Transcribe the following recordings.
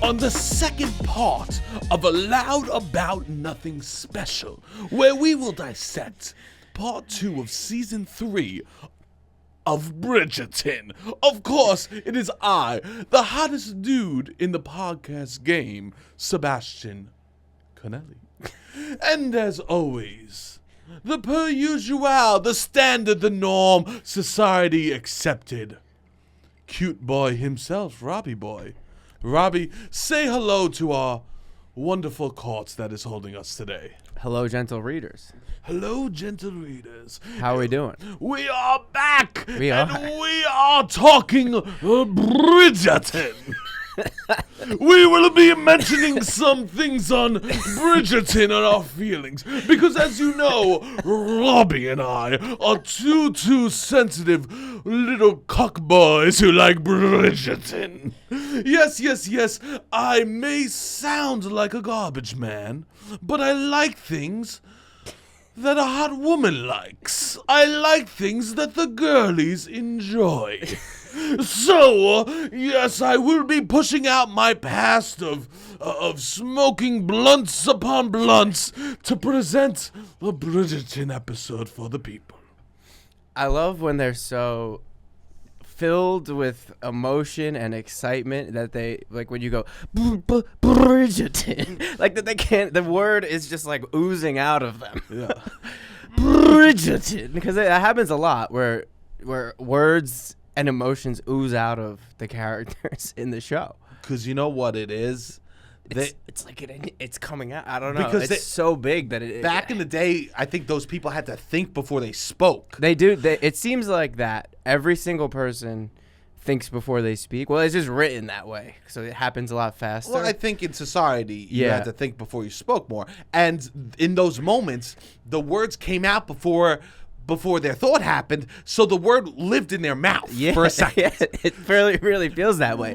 on the second part of A Loud About Nothing Special, where we will dissect part 2 of season 3 of Bridgerton. Of course, it is I, the hottest dude in the podcast game, Sebastian Conelli. And as always, the per usual, the standard, the norm, society accepted. Cute boy himself, Robbie boy. Robbie, say hello to our wonderful court that is holding us today. Hello, gentle readers. Hello, gentle readers. How are we doing? We are back. We are. And we are talking Bridgerton. We will be mentioning some things on Bridgerton and our feelings. Because as you know, Robbie and I are two sensitive little cock boys who like Bridgerton. Yes, I may sound like a garbage man, but I like things that a hot woman likes. I like things that the girlies enjoy. So, yes, I will be pushing out my past of smoking blunts upon blunts to present a Bridgerton episode for the people. I love when they're so filled with emotion and excitement that they, like when you go, Bridgerton, like that they can't, the word is just like oozing out of them. Yeah. Bridgerton, because it happens a lot where words and emotions ooze out of the characters in the show. Because you know what it is? It's like it's coming out. I don't know. Because it's so big that back in the day, I think those people had to think before they spoke. They do. It seems like that every single person thinks before they speak. Well, it's just written that way, so it happens a lot faster. Well, I think in society, you had to think before you spoke more. And in those moments, the words came out before their thought happened, so the word lived in their mouth for a second. Yeah, it really feels that way.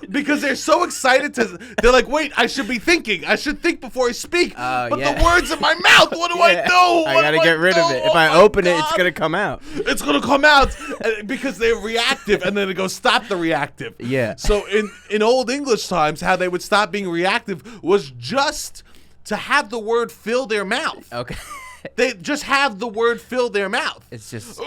Because they're so excited they're like, wait, I should be thinking. I should think before I speak. But the word's in my mouth. What do I do? I gotta get rid of it. If I open it, it's gonna come out. It's gonna come out because they're reactive, and then it goes, stop the reactive. Yeah. So in Old English times, how they would stop being reactive was just to have the word fill their mouth. Okay. They just have the word fill their mouth. It's just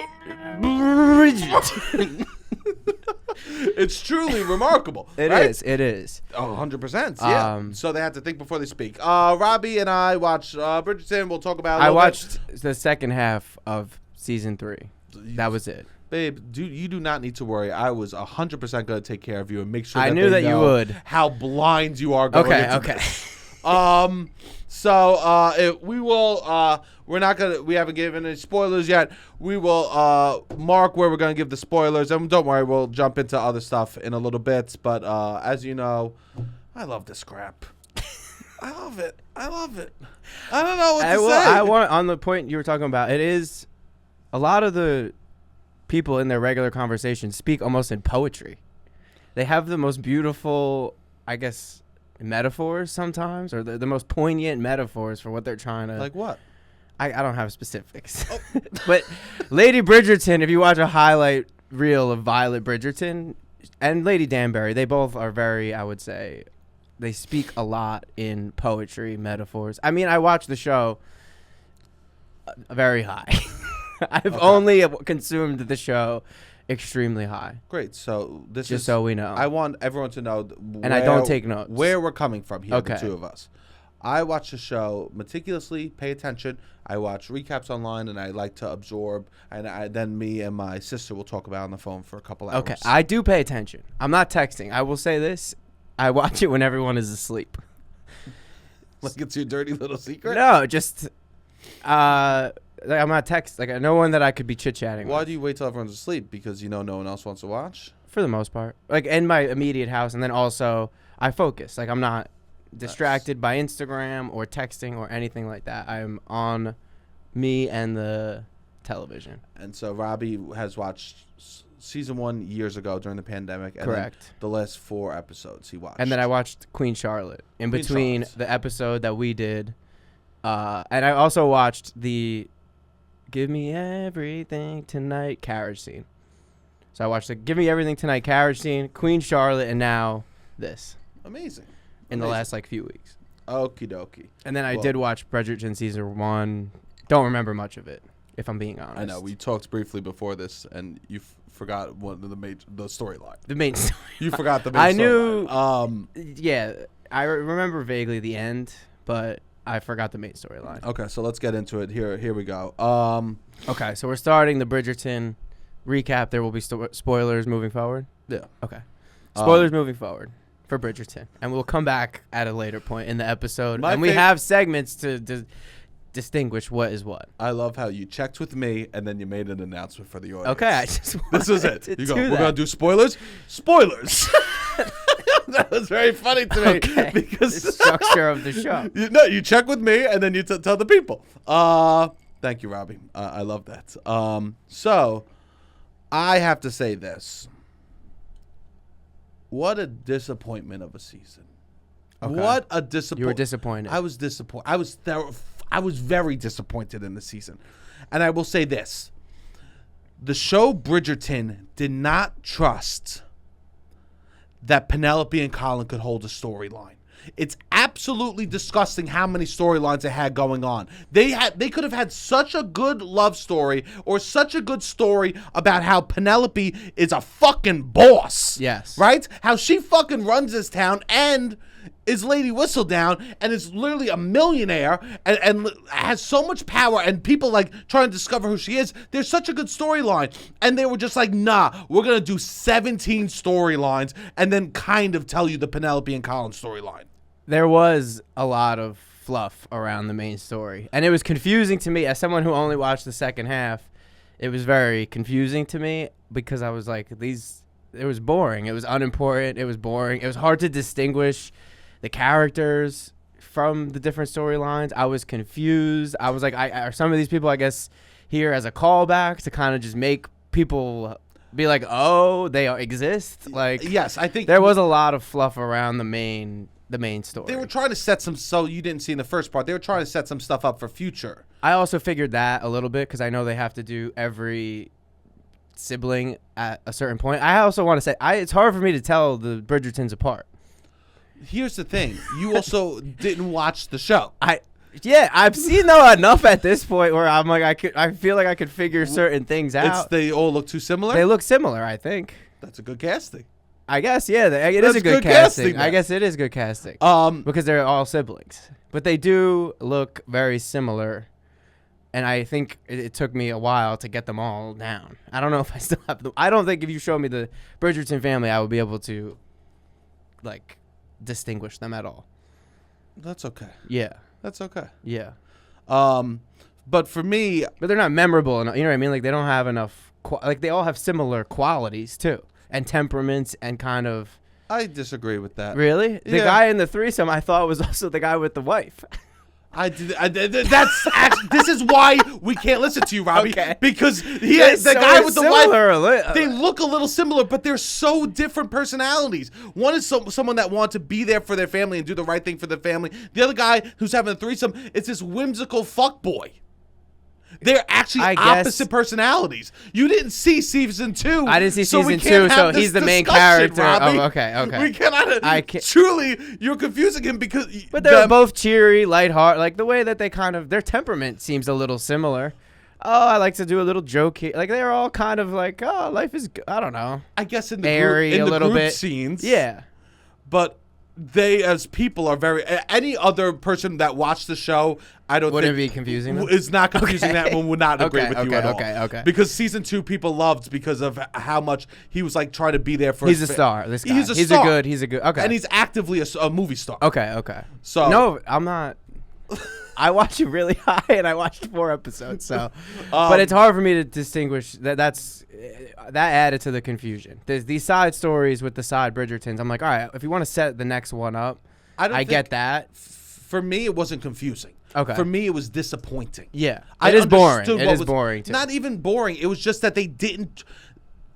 It's truly remarkable. It right? is. It is. Oh, 100%. Yeah. So they had to think before they speak. Robbie and I watched Bridgerton. We'll talk about it. I watched the second half of season 3. That was it. Babe, you do not need to worry. I was 100% going to take care of you and make sure I that knew they that you know would. how blind you are going into Okay. this. We will, we haven't given any spoilers yet. We will, mark where we're going to give the spoilers. And don't worry, we'll jump into other stuff in a little bit. But, as you know, I love this crap. I love it. I don't know what to say. I want, on the point you were talking about, it is a lot of the people in their regular conversation speak almost in poetry. They have the most beautiful, I guess, metaphors sometimes, or the most poignant metaphors for what they're trying to. Like what? I don't have specifics. Oh. But Lady Bridgerton, if you watch a highlight reel of Violet Bridgerton and Lady Danbury, they both are very, I would say, they speak a lot in poetry, metaphors. I mean, I watched the show very high. I've only consumed the show extremely high. Great. So this just so we know. I want everyone to know, and I don't take notes, where we're coming from here, the two of us. I watch the show meticulously, pay attention. I watch recaps online, and I like to absorb. And then me and my sister will talk about it on the phone for a couple hours. Okay, I do pay attention. I'm not texting. I will say this: I watch it when everyone is asleep. Like it's your dirty little secret? No, just I'm not text. Like no one that I could be chit chatting. Why with. do you wait till everyone's asleep? Because you know no one else wants to watch. For the most part, like in my immediate house, and then also I focus. Like I'm not distracted by Instagram or texting or anything like that. I'm on me and the television. And so Robbie has watched season 1 years ago during the pandemic. And correct. The last 4 episodes he watched. And then I watched Queen Charlotte in between the episode that we did. And I also watched the Give Me Everything Tonight carriage scene. So I watched the Give Me Everything Tonight carriage scene, Queen Charlotte, and now this Amazing. in the last like few weeks. Okie dokie. And then I did watch Bridgerton season 1. Don't remember much of it, if I'm being honest. I know we talked briefly before this, and you forgot one of the storyline. The main story. You forgot the main. I knew. Yeah, I remember vaguely the end, but I forgot the main storyline. Okay, so let's get into it. Here we go. Okay, so we're starting the Bridgerton recap. There will be spoilers moving forward. Yeah. Okay. Spoilers moving forward for Bridgerton, and we'll come back at a later point in the episode, and we have segments to distinguish what is what. I love how you checked with me, and then you made an announcement for the audience. Okay, I just this is it. You go. We're gonna do spoilers. Spoilers. That was very funny to me because the structure of the show. You check with me, and then you tell the people. Thank you, Robbie. I love that. So I have to say this. What a disappointment of a season. Okay. What a disappointment. You were disappointed. I was disappointed. I was very disappointed in the season. And I will say this. The show Bridgerton did not trust that Penelope and Colin could hold a storyline. It's absolutely disgusting how many storylines they had going on. They could have had such a good love story or such a good story about how Penelope is a fucking boss. Yes. Right? How she fucking runs this town and is Lady Whistledown and is literally a millionaire and has so much power and people like trying to discover who she is. There's such a good storyline. And they were just like, nah, we're going to do 17 storylines and then kind of tell you the Penelope and Colin storyline. There was a lot of fluff around the main story. And it was confusing to me. As someone who only watched the second half, it was very confusing to me because I was like, it was boring. It was unimportant. It was boring. It was hard to distinguish the characters from the different storylines. I was confused. I was like, are some of these people, I guess, here as a callback to kind of just make people be like, oh, they exist? Like, yes, I think there was a lot of fluff around the main story. They were trying to set so you didn't see in the first part, they were trying to set some stuff up for future. I also figured that a little bit because I know they have to do every sibling at a certain point. I also want to say, it's hard for me to tell the Bridgertons apart. Here's the thing. You also didn't watch the show. I've seen enough at this point where I'm like, I feel like I could figure certain things out. They all look too similar? They look similar, I think. That's a good casting. I guess, yeah, it is a good casting. I guess it is good casting. Because they're all siblings. But they do look very similar. And I think it took me a while to get them all down. I don't know if I still have them. I don't think if you show me the Bridgerton family, I would be able to, like, distinguish them at all. That's okay. Yeah. That's okay. Yeah. But for me... But they're not memorable enough. You know what I mean? Like, they don't have enough... they all have similar qualities, too. And temperaments and kind of... I disagree with that. Really? The guy in the threesome, I thought was also the guy with the wife. That's actually, this is why we can't listen to you, Robbie. Okay. Because the guy with the wife, they look a little similar, but they're so different personalities. One is someone that wants to be there for their family and do the right thing for their family. The other guy who's having a threesome is this whimsical fuckboy. They're actually opposite personalities. You didn't see season 2. I didn't see season 2, so he's the main character. Okay. We cannot. Truly, you're confusing him because. But they're both cheery, lighthearted. Like the way that they kind of, their temperament seems a little similar. Oh, I like to do a little joke here. Like they're all kind of like, oh, life is good. I don't know. I guess in the airy group, a little bit scenes. Yeah. But they, as people, are very. Any other person that watched the show, I don't Wouldn't think it be confusing them? It's not confusing. That one would not agree with you at all. Okay. Because season 2 people loved because of how much he was like trying to be there for. He's a star. This guy. He's a star. He's a good. Okay. And he's actively a movie star. Okay. So no, I'm not. I watched it really high, and I watched 4 episodes. So, but it's hard for me to distinguish that. That added to the confusion. There's these side stories with the side Bridgertons. I'm like, all right, if you want to set the next one up, I get that. For me, it wasn't confusing. Okay. For me, it was disappointing. Yeah, it is boring. It is boring too. Not even boring. It was just that they didn't.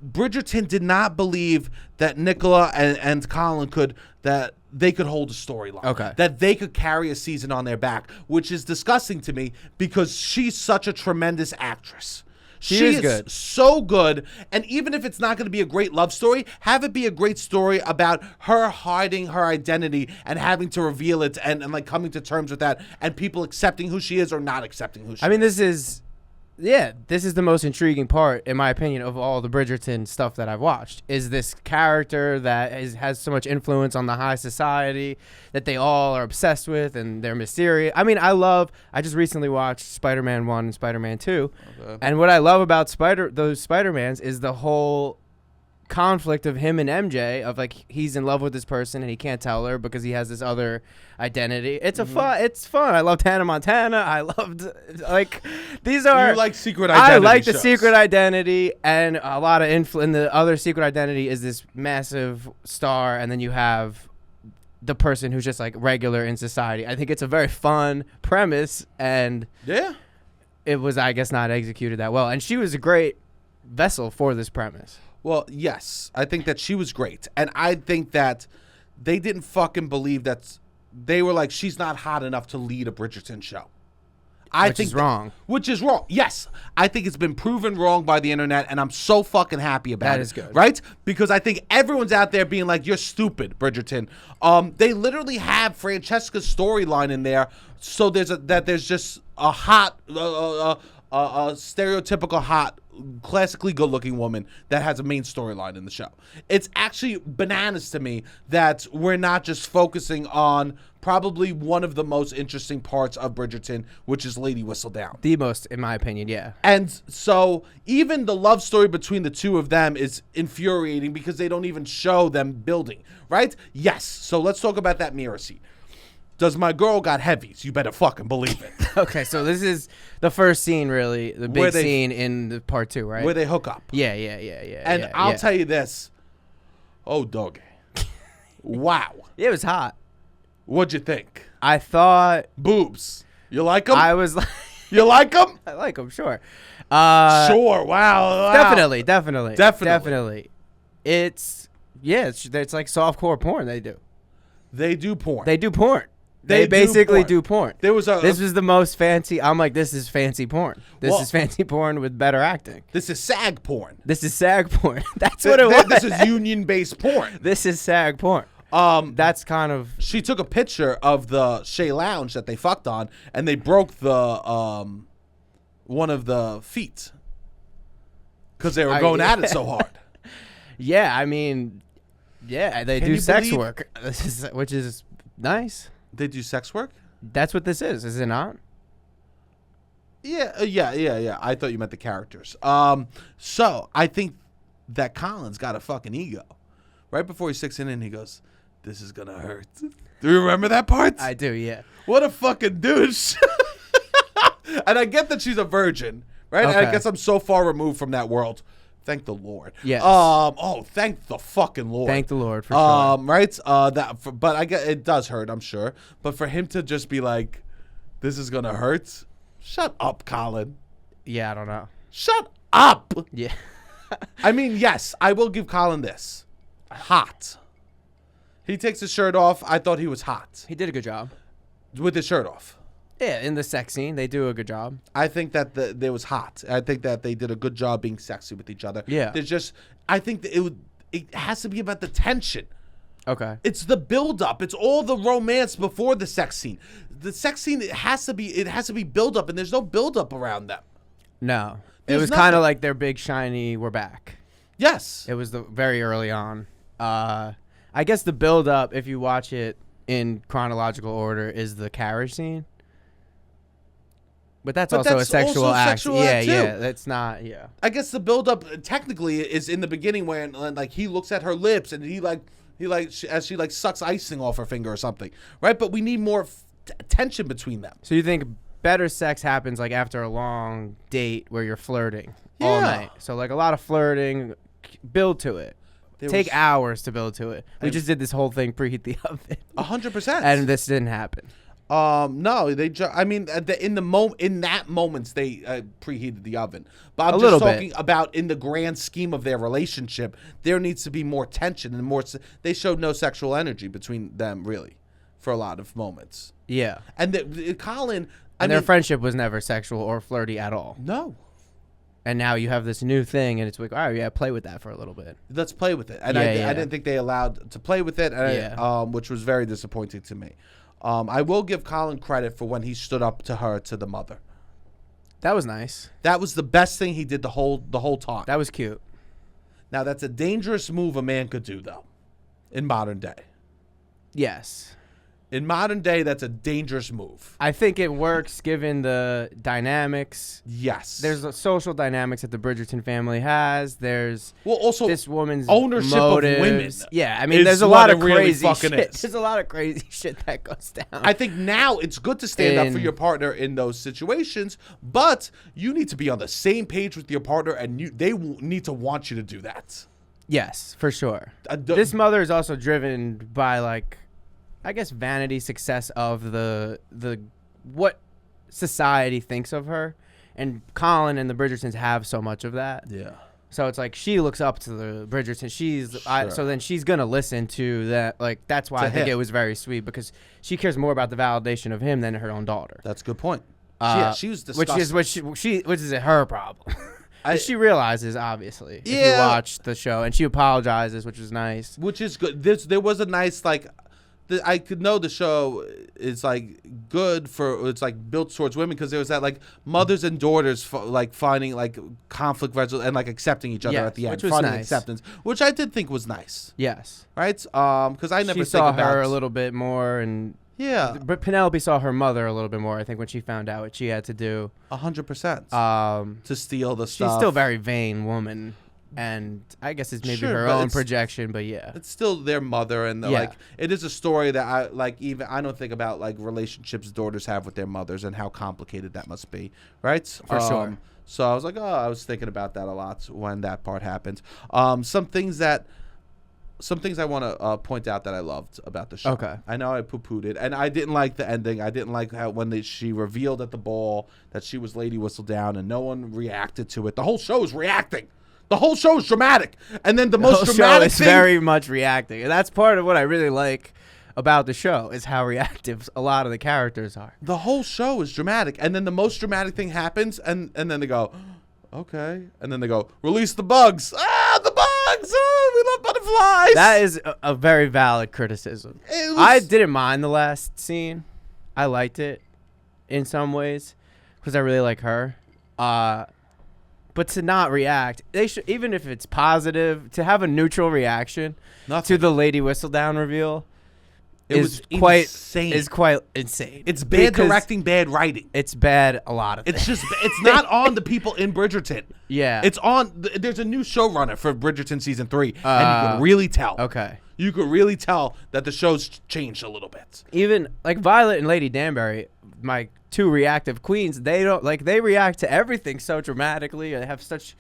Bridgerton did not believe that Nicola and Colin that they could hold a storyline. Okay. That they could carry a season on their back, which is disgusting to me because she's such a tremendous actress. She is good. So good. And even if it's not going to be a great love story, have it be a great story about her hiding her identity and having to reveal it and like coming to terms with that and people accepting who she is or not accepting who she is. I mean, this is the most intriguing part, in my opinion, of all the Bridgerton stuff that I've watched, is this character that has so much influence on the high society that they all are obsessed with, and they're mysterious. I mean, I just recently watched Spider-Man 1 and Spider-Man 2, and what I love about those Spider-Mans is the whole conflict of him and MJ, of like he's in love with this person and he can't tell her because he has this other identity. It's fun. I loved Hannah Montana. I loved these are you like secret identity. I like the shows. secret identity, and a lot of and the other secret identity is this massive star, and then you have the person who's just like regular in society. I think it's a very fun premise, and it was, I guess, not executed that well, and she was a great vessel for this premise. Well, yes, I think that she was great. And I think that they didn't fucking believe that they were like, she's not hot enough to lead a Bridgerton show. Which is wrong. Which is wrong. Yes. I think it's been proven wrong by the internet, and I'm so fucking happy about it. That is good. Right? Because I think everyone's out there being like, you're stupid, Bridgerton. They literally have Francesca's storyline in there, so there's just a hot, a stereotypical hot, classically good-looking woman that has a main storyline in the show. It's actually bananas to me that we're not just focusing on probably one of the most interesting parts of Bridgerton, which is Lady Whistledown. The most, in my opinion, yeah. And so even the love story between the two of them is infuriating because they don't even show them building, right? Yes. So let's talk about that mirror scene. Does my girl got heavies? You better fucking believe it. Okay, so this is the first scene, really, the big scene in the part 2, right? Where they hook up. Yeah. And I'll tell you this. Oh, dog. Wow. It was hot. What'd you think? I thought... Boobs. You like them? I was like... You like them? I like them, sure. Sure. Wow. Definitely. It's like softcore porn they do. They do porn. They do porn. They basically do porn. This was the most fancy. I'm like, this is fancy porn. This is fancy porn with better acting. This is SAG porn. This is SAG porn. That's what it was. This is union-based porn. This is SAG porn. That's kind of... She took a picture of the Shea Lounge that they fucked on, and they broke the one of the feet because they were going at it so hard. Yeah, I mean, they do sex work, which is nice. They do sex work? That's what this is it not? Yeah. I thought you meant the characters. So I think that Colin's got a fucking ego. Right before he sticks it in, he goes, "This is gonna hurt." Do you remember that part? I do, yeah. What a fucking douche. And I get that she's a virgin, right? Okay. And I guess I'm so far removed from that world. Thank the Lord. Yes. Thank the fucking Lord. Thank the Lord for sure. Right? But I get it does hurt, I'm sure. But for him to just be like, "This is gonna hurt," shut up, Colin. Yeah, I don't know. Shut up. Yeah. I mean, yes, I will give Colin this. Hot. He takes his shirt off. I thought he was hot He did a good job. with his shirt off. Yeah, in the sex scene, they do a good job. I think that they was hot. I think that they did a good job being sexy with each other. Yeah. There's just, I think that it has to be about the tension. Okay. It's the build up. It's all the romance before the sex scene. The sex scene it has to be build up, and there's no build up around them. No. There's it was kind of like their big shiny we're back. Yes. It was very early on. I guess the build up, if you watch it in chronological order, is the carriage scene. But that's also a sexual act. Yeah, that's not. Yeah. I guess the build up technically is in the beginning when like he looks at her lips and he as she like sucks icing off her finger or something, right? But we need more tension between them. So you think better sex happens like after a long date where you're flirting all night. So like a lot of flirting, build to it. Take hours to build to it. We just did this whole thing, preheat the oven. 100%. And this didn't happen. No, I mean, in that moment, they preheated the oven. But I'm just talking about in the grand scheme of their relationship, there needs to be more tension and more. They showed no sexual energy between them, really, for a lot of moments. Yeah. And Colin, their friendship was never sexual or flirty at all. No. and now you have this new thing, and it's like, all right, yeah, play with that for a little bit. Let's play with it. And Yeah, I didn't think they allowed to play with it, which was very disappointing to me. I will give Colin credit for when he stood up to her, to the mother. That was nice. That was the best thing he did the whole time. That was cute. Now, that's a dangerous move a man could do, though, in modern day. Yes. In modern day, that's a dangerous move. I think it works given the dynamics. Yes. There's the social dynamics that the Bridgerton family has. There's also this woman's ownership motives. of women. Yeah, I mean, there's a what lot of it really crazy fucking shit. is. There's a lot of crazy shit that goes down. I think now it's good to stand up for your partner in those situations, but you need to be on the same page with your partner, and they need to want you to do that. Yes, for sure. This mother is also driven by, like, I guess, vanity, success of the what society thinks of her, and Colin and the Bridgertons have so much of that. Yeah. So it's like she looks up to the Bridgerton. So then she's gonna listen to that. Like, that's why I think it was very sweet, because she cares more about the validation of him than her own daughter. That's a good point. She was disgusting. Which is her problem. She realizes, obviously, if you watch the show, and she apologizes, which is nice. Which is good. There was a nice, like, I could know the show is like good for, it's like built towards women, because there was that, like, mothers and daughters like finding, like, conflict resolution and, like, accepting each other at the end, which was finding nice. Acceptance, which I did think was nice. Yes, right. Because I never she saw her a little bit more, and but Penelope saw her mother a little bit more, I think, when she found out what she had to do. 100%. To steal the stuff. She's still a very vain woman. And I guess it's maybe her own projection, but yeah. It's still their mother, and like, it is a story that I like. Even I don't think about, like, relationships daughters have with their mothers and how complicated that must be, right? For sure. So I was like, I was thinking about that a lot when that part happened. Some things I want to point out that I loved about the show. Okay. I know I poo-pooed it, and I didn't like the ending. I didn't like how when she revealed at the ball that she was Lady Whistledown, and no one reacted to it. The whole show is reacting. The whole show is dramatic, and then the most dramatic thing. It's very much reacting, and that's part of what I really like about the show, is how reactive a lot of the characters are. The whole show is dramatic, and then the most dramatic thing happens, and then they go, okay, and then they go, release the bugs. The bugs! Oh, we love butterflies. That is a very valid criticism. I didn't mind the last scene. I liked it in some ways because I really like her. But to not react, they should, even if it's positive, to have a neutral reaction to the Lady Whistledown reveal is quite insane. It's bad directing, bad writing. It's bad a lot of things. It's not on the people in Bridgerton. Yeah. It's on, there's a new showrunner for Bridgerton season 3, and you can really tell. Okay. You could really tell that the show's changed a little bit. Even, like, Violet and Lady Danbury, my two reactive queens, they react to everything so dramatically. They have such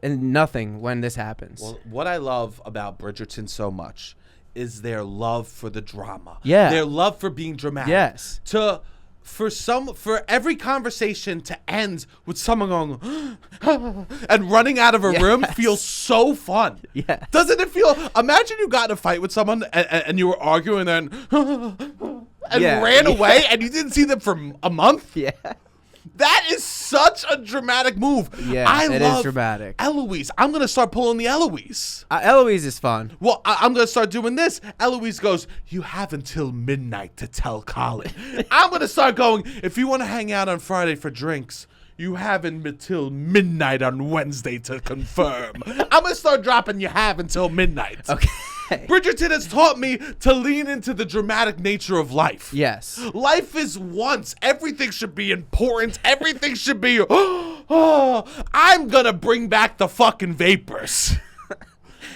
nothing when this happens. Well, what I love about Bridgerton so much is their love for the drama. Yeah. Their love for being dramatic. Yes. For every conversation to end with someone going and running out of a room feels so fun. Yeah. Doesn't it feel? Imagine you got in a fight with someone and you were arguing and ran away and you didn't see them for a month. Yeah. That is such a dramatic move. Yeah, it is dramatic. Eloise. I'm going to start pulling the Eloise. Eloise is fun. Well, I'm going to start doing this. Eloise goes, you have until midnight to tell Colin. I'm going to start going, if you want to hang out on Friday for drinks, you have until midnight on Wednesday to confirm. I'm going to start dropping you have until midnight. Okay. Bridgerton has taught me to lean into the dramatic nature of life. Yes. Life is once. Everything should be important. Everything should be, I'm going to bring back the fucking vapors.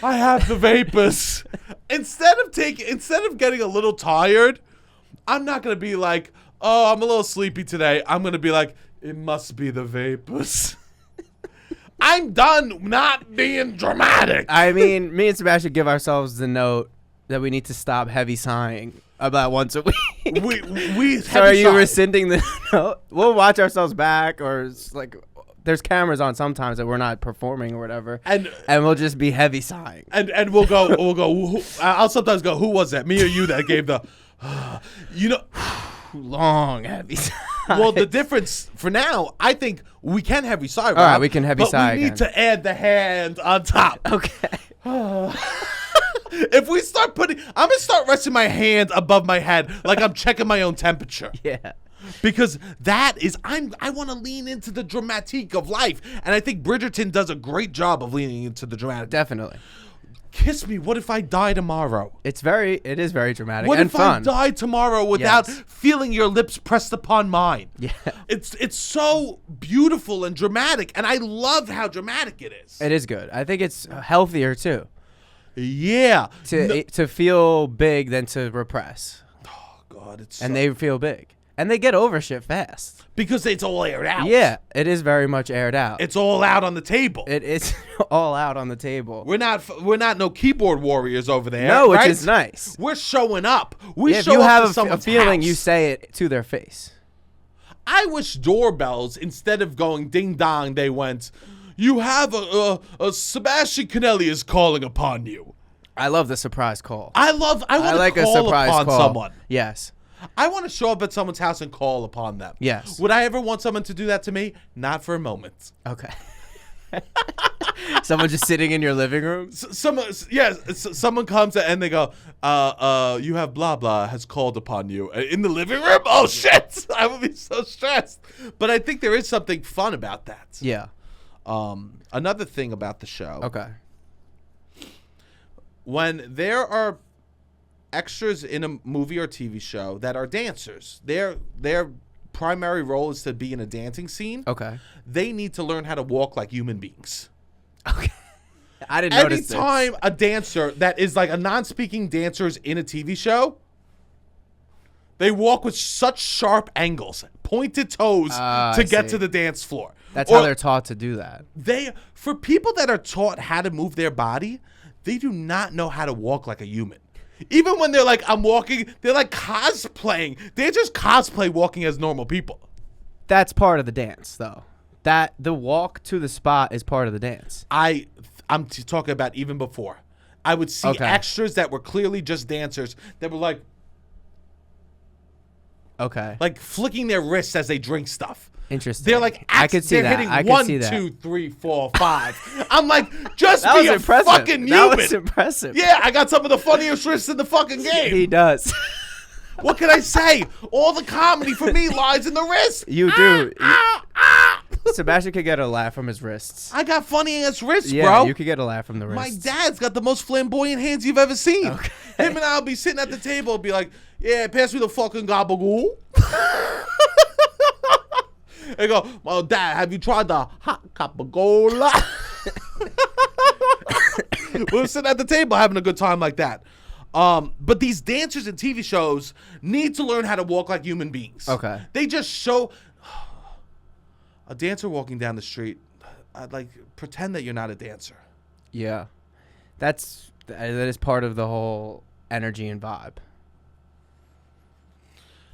I have the vapors. Instead of getting a little tired, I'm not going to be like, oh, I'm a little sleepy today. I'm going to be like, it must be the vapors. I'm done not being dramatic. I mean, me and Sebastian give ourselves the note that we need to stop heavy sighing about once a week. So are you rescinding the note? We'll watch ourselves back, or like there's cameras on sometimes that we're not performing or whatever, and we'll just be heavy sighing. And we'll go. I'll sometimes go, who was that, me or you, that gave the, long heavy sigh. Well, the difference for now, I think we can heavy sigh. Rob, All right, we can heavy but sigh we need again. to add the hand on top. Okay. If we start I'm gonna start resting my hand above my head like I'm checking my own temperature. Yeah. Because that is, I want to lean into the dramatique of life, and I think Bridgerton does a great job of leaning into the dramatic. Definitely. Kiss me. What if I die tomorrow? It is very dramatic What and if fun. I die tomorrow without Yes. feeling your lips pressed upon mine? Yeah. It's so beautiful and dramatic, and I love how dramatic it is. It is good. I think it's healthier too. Yeah. To feel big than to repress. Oh God, it's And they feel big. And they get over shit fast. because it's all aired out. Yeah, it is very much aired out. It's all out on the table. It is all out on the table. We're not no keyboard warriors over there. No, which right? is nice. We're showing up. We Yeah, if show you up have to a someone's feeling, house. you say it to their face. I wish doorbells, instead of going ding dong, they went, "You have a Sebastian Conelli is calling upon you." I love the surprise call. I want like to a call surprise upon call. someone. Yes. I want to show up at someone's house and call upon them. Yes. Would I ever want someone to do that to me? Not for a moment. Okay. Someone just sitting in your living room? Someone comes and they go, you have blah blah has called upon you in the living room. Oh shit! I would be so stressed. But I think there is something fun about that. Yeah. Another thing about the show. Okay. When there are extras in a movie or TV show that are dancers, their primary role is to be in a dancing scene. Okay. They need to learn how to walk like human beings. Okay. I didn't notice this. Anytime a dancer that is like a non-speaking dancer is in a TV show, they walk with such sharp angles, pointed toes I to get see. to the dance floor. That's Or how they're taught to do that. for people that are taught how to move their body, they do not know how to walk like a human. Even when they're like, I'm walking, they're like cosplaying. They just cosplay walking as normal people. That's part of the dance, though. That the walk to the spot is part of the dance. I'm talking about even before. I would see Okay. extras that were clearly just dancers that were like Okay. flicking their wrists as they drink stuff. Interesting. They're like, I could see they're that. hitting I could 1, see that. 2, 3, 4, 5. I'm like, just That be was a impressive. fucking human. That was impressive. Yeah, I got some of the funniest wrists in the fucking game. He does. What can I say? All the comedy for me lies in the wrist. You do. Sebastian could get a laugh from his wrists. I got funny ass wrists, Yeah, bro. you could get a laugh from the My wrists. dad's got the most flamboyant hands you've ever seen. Okay. Him and I'll be sitting at the table and be like, yeah, pass me the fucking gabagool. They go, well, Dad, have you tried the hot capagola? We're sitting at the table having a good time like that. But these dancers in TV shows need to learn how to walk like human beings. Okay. They just show a dancer walking down the street. I'd like pretend that you're not a dancer. Yeah. That is part of the whole energy and vibe.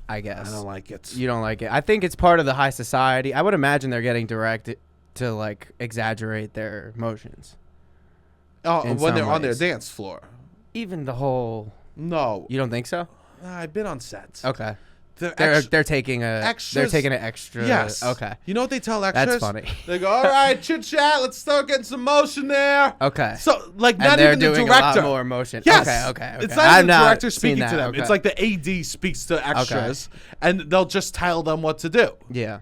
I guess. I don't like it. You don't like it. I think it's part of the high society. I would imagine they're getting directed to like exaggerate their motions. Oh, in when they're some on their ways. dance floor. Even the whole. No, You don't think so? I've been on sets. Okay. They're They're taking a. They're extras- taking an extra. Yes. Okay. You know what they tell extras? That's funny. They go, all right, chit chat. Let's start getting some motion there. Okay. So, like, And not they're even the doing director. a lot more emotion. Yes. Okay. It's not I've even the not director seen speaking that. to them. Okay. It's like the AD speaks to extras, and they'll just tell them what to do. Yeah.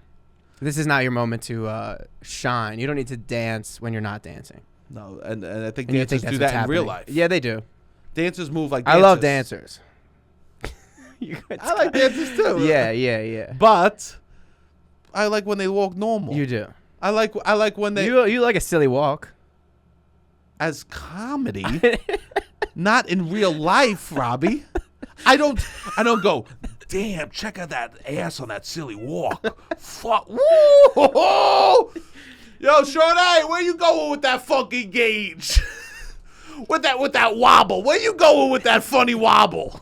This is not your moment to shine. You don't need to dance when you're not dancing. No, and I think And you dancers think do that's that what's in real happening. life. Yeah, they do. Dancers move like I dancers. love dancers. I like dancers too. Yeah. But I like when they walk normal. You do. I like when they You like a silly walk. as comedy, not in real life, Robbie. I don't go, damn, check out that ass on that silly walk. Fuck. Woo! Yo, Shorty, where you going with that funky gauge? with that wobble. Where you going with that funny wobble?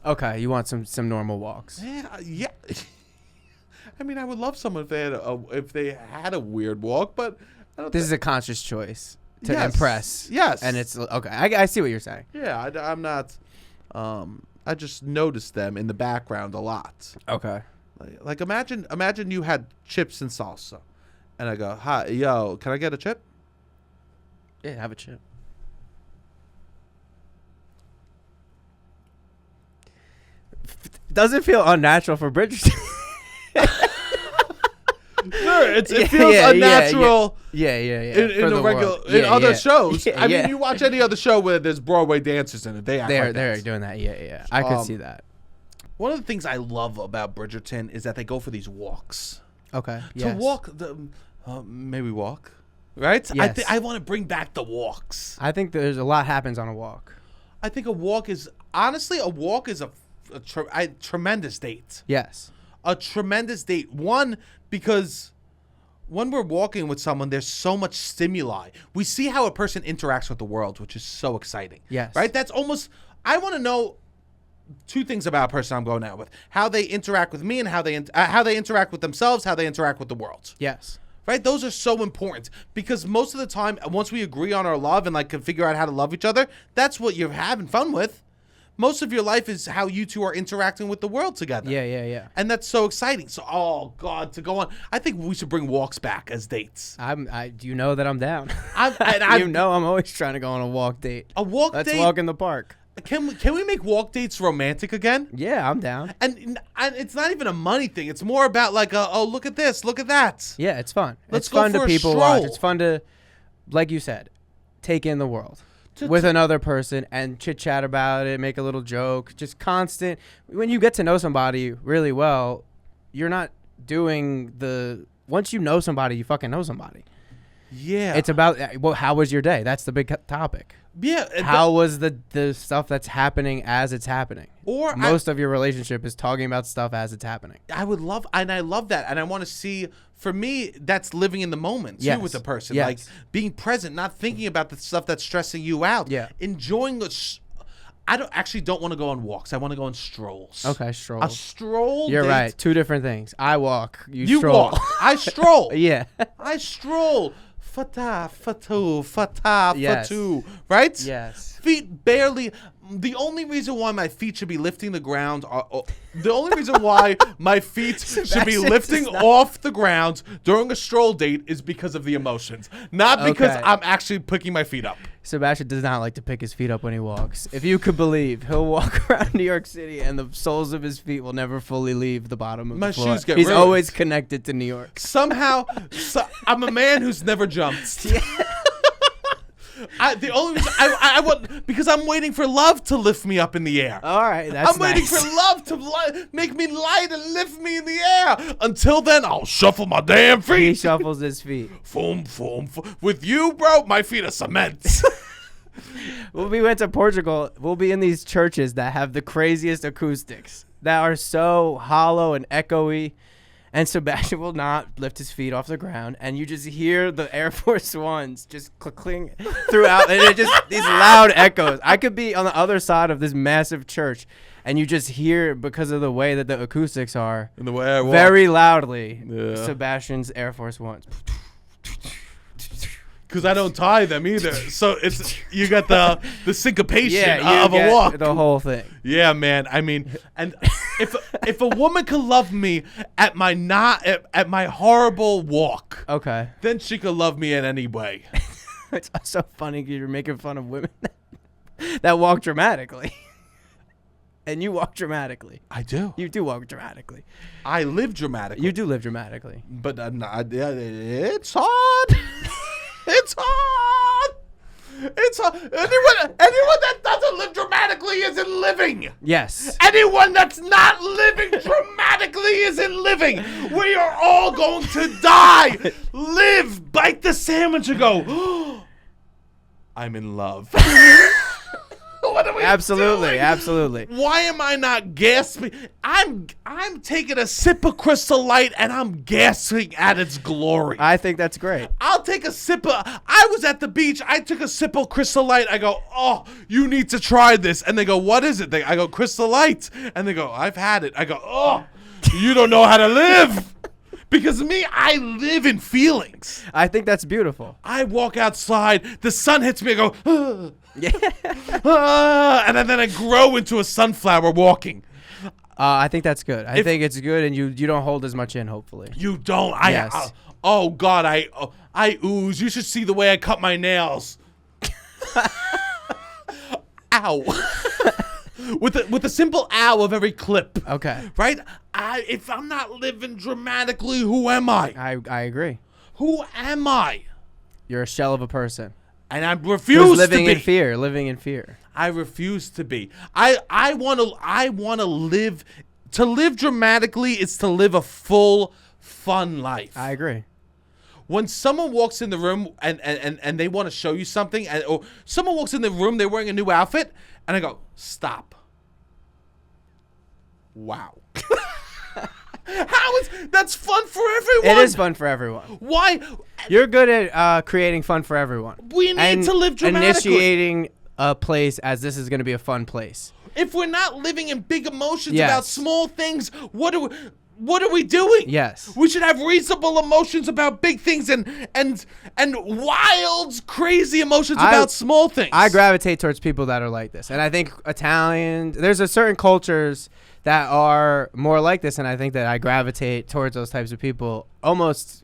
Okay, you want some normal walks. Yeah. I mean, I would love someone if they had a weird walk, but I don't This is a conscious choice to Yes. impress. Yes. And it's okay. I see what you're saying. Yeah, I'm not. I just noticed them in the background a lot. Okay. Like imagine you had chips and salsa, and I go, hi, yo, can I get a chip? Yeah, have a chip. Doesn't feel unnatural for Bridgerton. Sure, it feels unnatural. Yeah. In a regular in other shows. I mean, you watch any other show where there's Broadway dancers in it, they act like they're that. doing that. Yeah. I could see that. One of the things I love about Bridgerton is that they go for these walks. Okay. To walk maybe walk, right? Yes. I want to bring back the walks. I think there's a lot happens on a walk. I think a walk is a tremendous date. Yes. A tremendous date. One, because when we're walking with someone, there's so much stimuli. We see how a person interacts with the world, which is so exciting. Yes. Right? That's almost, I want to know two things about a person I'm going out with: how they interact with me, and how they interact with themselves, how they interact with the world. Yes. Right? Those are so important because most of the time, once we agree on our love and like can figure out how to love each other, that's what you're having fun with. Most of your life is how you two are interacting with the world together. Yeah. And that's so exciting. So, oh God, to go on. I think we should bring walks back as dates. You know that I'm down. I'm you know I'm always trying to go on a walk date. A walk Let's date. walk in the park. Can we make walk dates romantic again? Yeah, I'm down. And it's not even a money thing. It's more about like, oh, look at this, look at that. Yeah, it's fun. Let's it's fun go for to a people watch. stroll. It's fun to, like you said, take in the world with another person and chit chat about it, make a little joke. Just constant. When you get to know somebody really well, you're not doing once you know somebody, you fucking know somebody. Yeah. It's about, well, how was your day? That's the big topic. Yeah. How was the stuff that's happening as it's happening? Or most of your relationship is talking about stuff as it's happening. I love that, and I want to see. For me, that's living in the moment too with the person, like being present, not thinking about the stuff that's stressing you out. Yeah, enjoying the. I don't want to go on walks. I want to go on strolls. Okay, strolls. A stroll. You're date. right. Two different things. I walk. You stroll. Walk. I stroll. Yeah. I stroll. Fata, Yes. fatu, right? Yes. Feet barely. The only reason why my feet should be lifting the ground the only reason why my feet should be lifting off the ground during a stroll date is because of the emotions, not because I'm actually picking my feet up. Sebastian does not like to pick his feet up when he walks. If you could believe, he'll walk around New York City and the soles of his feet will never fully leave the bottom of the floor. Shoes get He's ruined. always connected to New York. Somehow, I'm a man who's never jumped. Yeah. The only reason I want, because I'm waiting for love to lift me up in the air. All right, that's I'm waiting for love to make me light and lift me in the air. Until then, I'll shuffle my damn feet. He shuffles his feet. Foom, foom, foom. With you, bro, my feet are cement. When we went to Portugal, we'll be in these churches that have the craziest acoustics that are so hollow and echoey. And Sebastian will not lift his feet off the ground, and you just hear the Air Force Ones just clicking throughout, and it just these loud echoes. I could be on the other side of this massive church, and you just hear, because of the way that the acoustics are, and the way I walk, very loudly, Sebastian's Air Force Ones. Because I don't tie them either, so you got the syncopation of a walk, the whole thing. Yeah, man. I mean, and if a woman could love me at my horrible walk, okay, then she could love me in any way. It's so funny because you're making fun of women that walk dramatically, and you walk dramatically. I do. You do walk dramatically. I live dramatically. You do live dramatically, but it's hard. It's hard. It's hard. Anyone that doesn't live dramatically isn't living. Yes. Anyone that's not living dramatically isn't living. We are all going to die. Live. Bite the sandwich and go, oh, I'm in love. What are we doing? Absolutely. Why am I not gasping? I'm taking a sip of Crystal Light and I'm gasping at its glory. I think that's great. I'll take a sip of. I was at the beach. I took a sip of Crystal Light. I go, oh, you need to try this. And they go, what is it? I go, Crystal Light. And they go, I've had it. I go, oh, you don't know how to live. Because me, I live in feelings. I think that's beautiful. I walk outside, the sun hits me, I go, yeah. and then I grow into a sunflower walking. I think that's good. I think it's good, and you don't hold as much in. Hopefully, You don't. Yes. Oh God, I ooze. You should see the way I cut my nails. Ow. with a simple ow of every clip. okay. Right? If I'm not living dramatically, who am I? I agree. Who am I? You're a shell of a person. And I Who's refuse to living be. in fear. Living in fear. I refuse to be. I want to live. To live dramatically is to live a full, fun life. I agree. When someone walks in the room and they want to show you something, or someone walks in the room, they're wearing a new outfit, and I go, stop. Wow. That's fun for everyone? It is fun for everyone. Why? You're good at creating fun for everyone. We need to live dramatically. Initiating a place as this is going to be a fun place. If we're not living in big emotions Yes. about small things, what are we doing? Yes. We should have reasonable emotions about big things and wild, crazy emotions about small things. I gravitate towards people that are like this. And I think there's a certain cultures that are more like this, and I think that I gravitate towards those types of people almost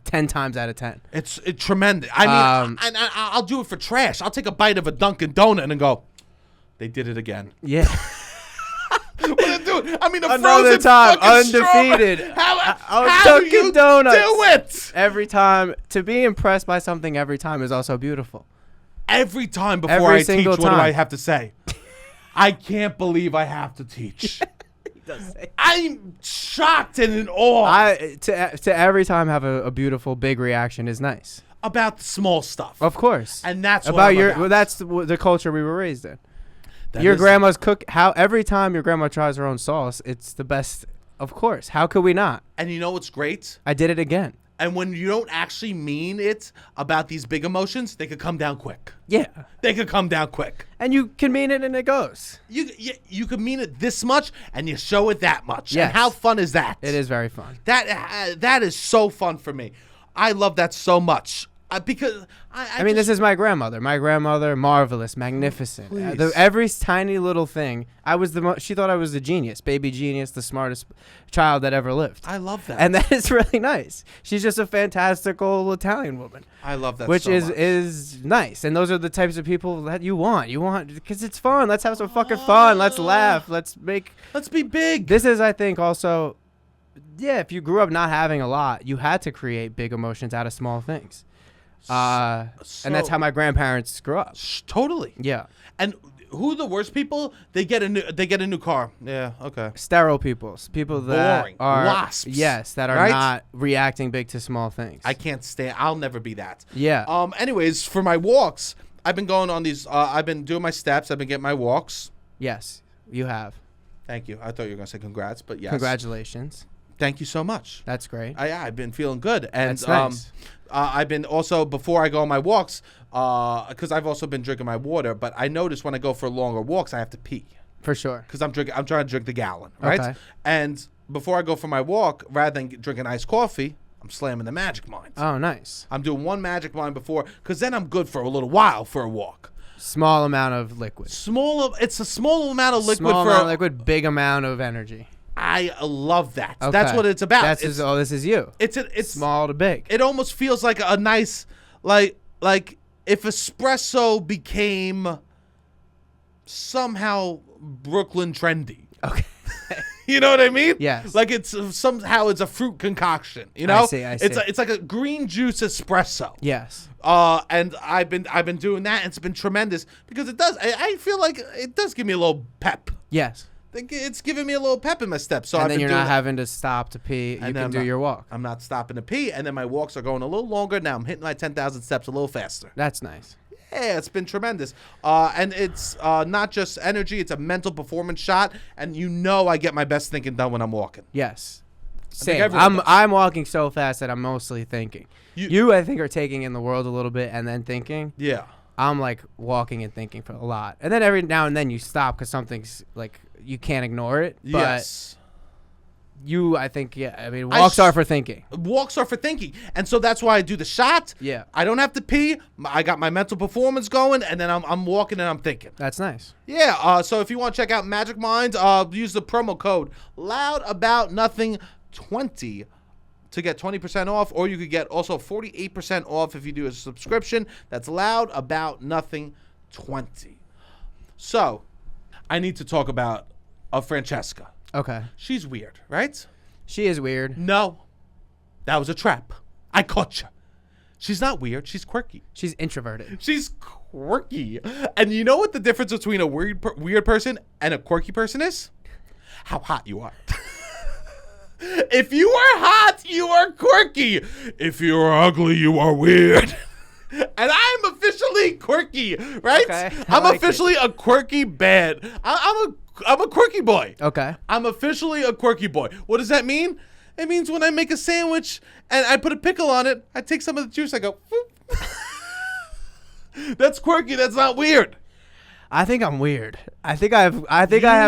10 times out of 10. It's tremendous. I mean, I'll do it for trash. I'll take a bite of a Dunkin' Donut and go, they did it again. Yeah. What did I do? I mean, a Another frozen time, fucking undefeated. How do Dunkin' you Donuts. do it? Every time. To be impressed by something every time is also beautiful. Every time before Every I teach, single what do time. I have to say? I can't believe I have to teach. I'm shocked and in awe To every time have a beautiful big reaction is nice. about the small stuff. Of course. And that's what about I'm your about. well, that's the culture we were raised in. That Your is- grandma's cook every time your grandma tries her own sauce, it's the best. Of course. How could we not? And you know what's great? I did it again. And when you don't actually mean it about these big emotions, they could come down quick. Yeah. They could come down quick. And you can mean it and it goes. You could mean it this much and you show it that much. Yes. And how fun is that? It is very fun. That is so fun for me. I love that so much. Because I mean, this is my grandmother. My grandmother, marvelous, magnificent. Please. Every tiny little thing. She thought I was the genius, baby genius, the smartest child that ever lived. I love that. And that is really nice. She's just a fantastical Italian woman. I love that Which so much. is nice. And those are the types of people that you want. Because it's fun. Let's have some fucking fun. Let's laugh. Let's be big. This is, I think, also, if you grew up not having a lot, you had to create big emotions out of small things. And that's how my grandparents grew up. Totally. Yeah. And who are the worst people? They get a new car. Yeah, okay. Sterile people that Boring. are Wasps. Yes, that are Right? not reacting big to small things. I can't stand. I'll never be that. Yeah. Anyways, for my walks, I've been going on these. I've been doing my steps. I've been getting my walks. Yes, you have. Thank you. I thought you were gonna say congrats, but yes. Congratulations. Thank you so much. That's great. I've been feeling good, and That's nice. I've been also before I go on my walks, because I've also been drinking my water. But I notice when I go for longer walks, I have to pee For sure. because I'm trying to drink the gallon, right? Okay. And before I go for my walk, rather than drinking iced coffee, I'm slamming the Magic Mind. Oh, nice. I'm doing one Magic Mind before, because then I'm good for a little while for a walk. Small amount of liquid. It's a small amount of liquid Small for. amount of liquid, big amount of energy. I love that. Okay. That's what it's about. This is you. It's Small to big. It almost feels like a nice, like if espresso became somehow Brooklyn trendy. Okay. You know what I mean? Yes. Like it's somehow it's a fruit concoction. You know? I see. It's like a green juice espresso. Yes. And I've been doing that, and it's been tremendous because it does. I feel like it does give me a little pep. Yes. It's giving me a little pep in my step. So And I've then been you're doing not that. having to stop to pee. You And can I'm do not- your walk. I'm not stopping to pee, and then my walks are going a little longer. Now I'm hitting my 10,000 steps a little faster. That's nice. Yeah, it's been tremendous. And it's not just energy; it's a mental performance shot. And I get my best thinking done when I'm walking. Yes. think Same. everyone does. I'm walking so fast that I'm mostly thinking. You- I think, are taking in the world a little bit and then thinking. Yeah. I'm like walking and thinking for a lot. And then every now and then you stop because something's like you can't ignore it. But Yes. I think, yeah. I mean, walks are for thinking. Walks are for thinking. And so that's why I do the shot. Yeah. I don't have to pee. I got my mental performance going, and then I'm walking and I'm thinking. That's nice. Yeah. So if you want to check out Magic Minds, use the promo code LOUDAboutNothing20 to get 20% off, or you could get also 48% off if you do a subscription. That's LOUDAboutNothing20. So I need to talk about Francesca. Okay. She's weird, right? She is weird. No. That was a trap. I caught you. She's not weird. She's quirky. She's introverted. She's quirky. And you know what the difference between a weird person and a quirky person is? How hot you are. If you are hot, you are quirky. If you are ugly, you are weird. And I'm officially quirky, right? Okay, I'm officially a quirky bad. I'm a quirky boy. Okay. I'm officially a quirky boy. What does that mean? It means when I make a sandwich and I put a pickle on it, I take some of the juice, I go, that's quirky, that's not weird. I think I'm weird. I think I have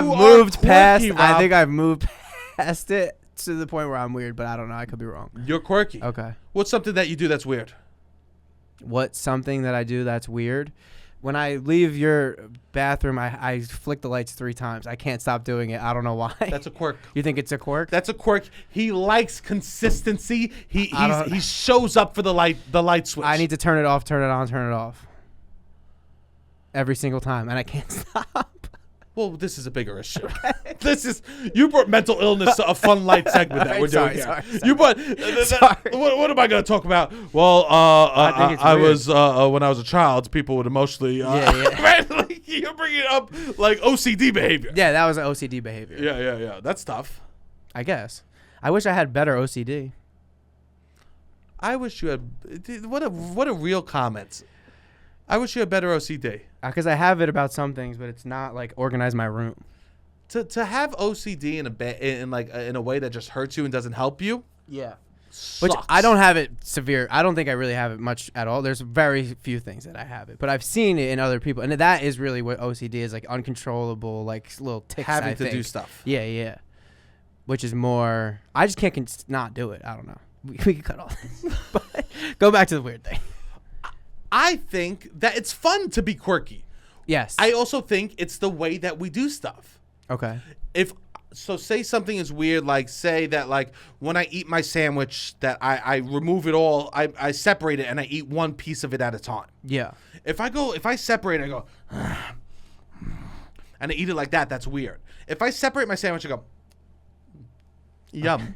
You moved are quirky, past. Rob. I think I've moved past it to the point where I'm weird, but I don't know. I could be wrong. You're quirky. Okay. What's something that you do that's weird? What's something that I do that's weird? When I leave your bathroom, I flick the lights 3 times. I can't stop doing it. I don't know why. That's a quirk. You think it's a quirk? That's a quirk. He likes consistency. He shows up for the light switch. I need to turn it off, turn it on, turn it off. Every single time, and I can't stop. Well, this is a bigger issue. You brought mental illness to a fun light segment that we're doing here. Sorry. You brought. What am I going to talk about? Well, I was when I was a child, people would emotionally. Right? Like, you're bringing up like OCD behavior. Yeah, that was an OCD behavior. Yeah. That's tough. I guess. I wish I had better OCD. I wish you had. What a real comment. I wish you had better OCD. Because I have it about some things, but it's not like organize my room. To have OCD in a way that just hurts you and doesn't help you. Yeah. Sucks. Which I don't have it severe. I don't think I really have it much at all. There's very few things that I have it, but I've seen it in other people, and that is really what OCD is, like uncontrollable, like little tics. Having to do stuff. Yeah. Which is more. I just can't not do it. I don't know. We can cut all this. But go back to the weird thing. I think that it's fun to be quirky. Yes. I also think it's the way that we do stuff. Okay. Say something is weird, like say that like when I eat my sandwich that I remove it all, I separate it and I eat one piece of it at a time. Yeah. If I separate it, I go and I eat it like that, that's weird. If I separate my sandwich, I go yum.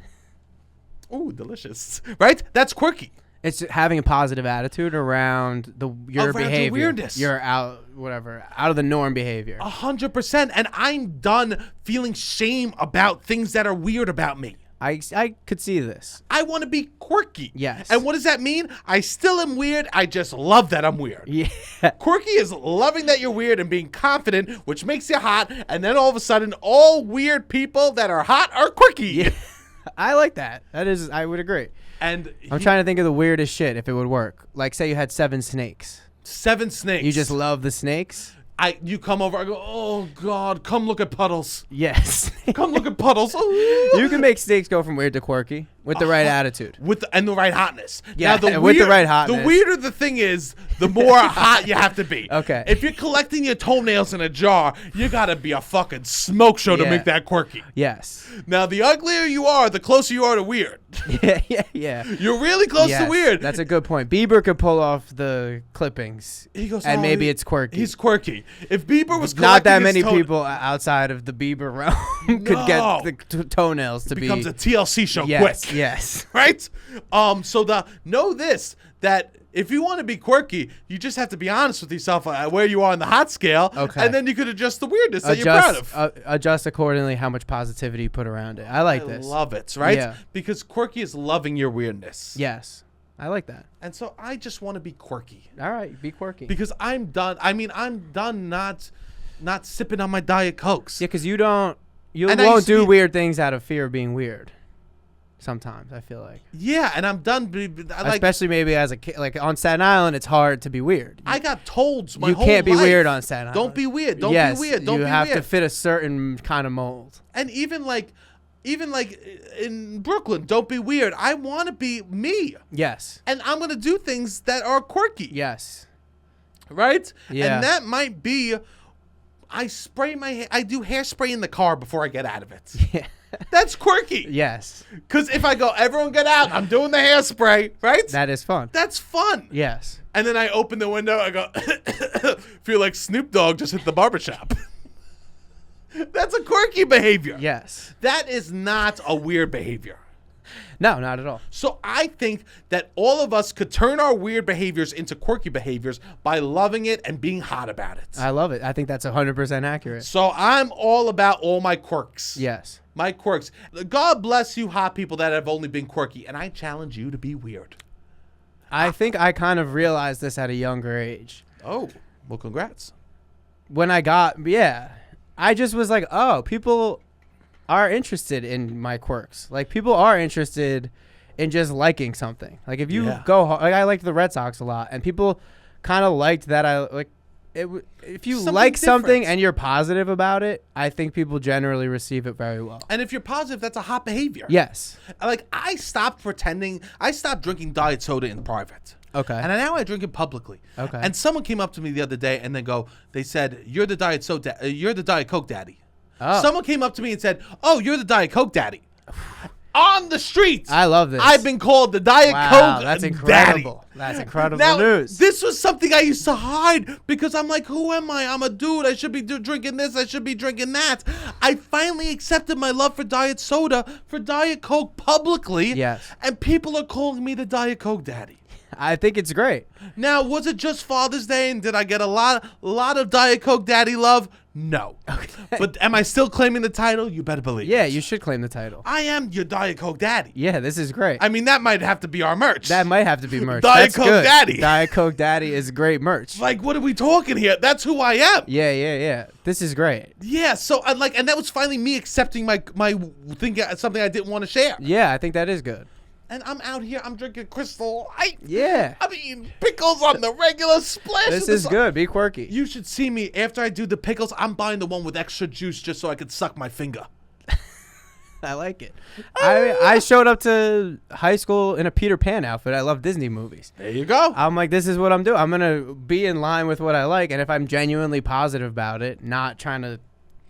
Ooh, delicious. Right? That's quirky. It's having a positive attitude around your behavior. Your weirdness. Your out of the norm behavior. 100%. And I'm done feeling shame about things that are weird about me. I could see this. I want to be quirky. Yes. And what does that mean? I still am weird. I just love that I'm weird. Yeah. Quirky is loving that you're weird and being confident, which makes you hot. And then all of a sudden, all weird people that are hot are quirky. Yeah. I like that. I would agree. And I'm trying to think of the weirdest shit if it would work. Like, say you had 7 snakes. 7 snakes. You just love the snakes? You come over, I go, oh God, come look at puddles. Yes. Come look at puddles. You can make snakes go from weird to quirky with the right attitude. And the right hotness. Yeah, now, with the right hotness. The weirder the thing is, the more hot you have to be. Okay. If you're collecting your toenails in a jar, you gotta be a fucking smoke show to Yeah. make that quirky. Yes. Now, the uglier you are, the closer you are to weird. Yeah. You're really close Yes, to weird. That's a good point. Bieber could pull off the clippings. He goes, and "Oh, maybe it's quirky. He's quirky. If Bieber was Not that collecting his many people outside of the Bieber realm could get the toenails to becomes be. a TLC show Yes, quick. yes. Right? So know this, that if you want to be quirky, you just have to be honest with yourself where you are on the hot scale. Okay. And then you could adjust the weirdness that you're proud of. Adjust accordingly how much positivity you put around it. I like this. I love it, right? Yeah. Because quirky is loving your weirdness. Yes. I like that. And so I just want to be quirky. All right, be quirky. Because I'm done. I'm done not sipping on my Diet Cokes. Yeah, because you won't do weird things out of fear of being weird. Sometimes I feel like. Yeah, and I'm done. Especially maybe as a kid, like on Staten Island, it's hard to be weird. I got told my whole life. You can't be weird on Staten Island. Don't be weird. Don't yes, be weird. Don't be you weird. have to fit a certain kind of mold. And even like, even like in Brooklyn, don't be weird. I want to be me. Yes. And I'm going to do things that are quirky. Yes. Right? Yeah. And that might be, I spray my hair. I do hairspray in the car before I get out of it. Yeah. That's quirky. Yes. Because if I go, everyone get out, I'm doing the hairspray, right? That is fun. That's fun. Yes. And then I open the window, I go, feel like Snoop Dogg just hit the barbershop. That's a quirky behavior. Yes. That is not a weird behavior. No, not at all. So I think that all of us could turn our weird behaviors into quirky behaviors by loving it and being hot about it. I love it. I think that's 100% accurate. So I'm all about all my quirks. Yes. My quirks. God bless you hot people that have only been quirky. And I challenge you to be weird. I think I kind of realized this at a younger age. Oh, well, congrats. When I I just was like, oh, people are interested in my quirks. Like, people are interested in just liking something. Like, if you like, I liked the Red Sox a lot, and people kind of liked that. I like it. If you Something like something different. and you're positive about it, I think people generally receive it very well. And if you're positive, that's a hot behavior. Yes. Like, I stopped drinking diet soda in private. Okay. And now I drink it publicly. Okay. And someone came up to me the other day and they said, you're the Diet Coke daddy. Oh. Someone came up to me and said, oh, you're the Diet Coke daddy. On the streets. I love this. I've been called the Diet Wow, Coke that's daddy. incredible. That's incredible Now, news. this was something I used to hide because I'm like, who am I? I'm a dude. I should be drinking this. I should be drinking that. I finally accepted my love for diet soda, for Diet Coke publicly. Yes. And people are calling me the Diet Coke daddy. I think it's great. Now, was it just Father's Day and did I get a lot of Diet Coke daddy love? No. Okay. But am I still claiming the title? You better believe Yeah, it. you should claim the title. I am your Diet Coke daddy. Yeah, this is great. I mean, that might have to be our merch. That might have to be merch. Diet That's Coke good. Daddy. Diet Coke Daddy is great merch. Like, what are we talking here? That's who I am. Yeah. This is great. Yeah, so and that was finally me accepting my thing, something I didn't want to share. Yeah, I think that is good. And I'm out here, I'm drinking Crystal Light. Yeah. I'm eating pickles on the regular splash. This is good. Be quirky. You should see me after I do the pickles. I'm buying the one with extra juice just so I could suck my finger. I like it. I showed up to high school in a Peter Pan outfit. I love Disney movies. There you go. I'm like, this is what I'm doing. I'm going to be in line with what I like. And if I'm genuinely positive about it, not trying to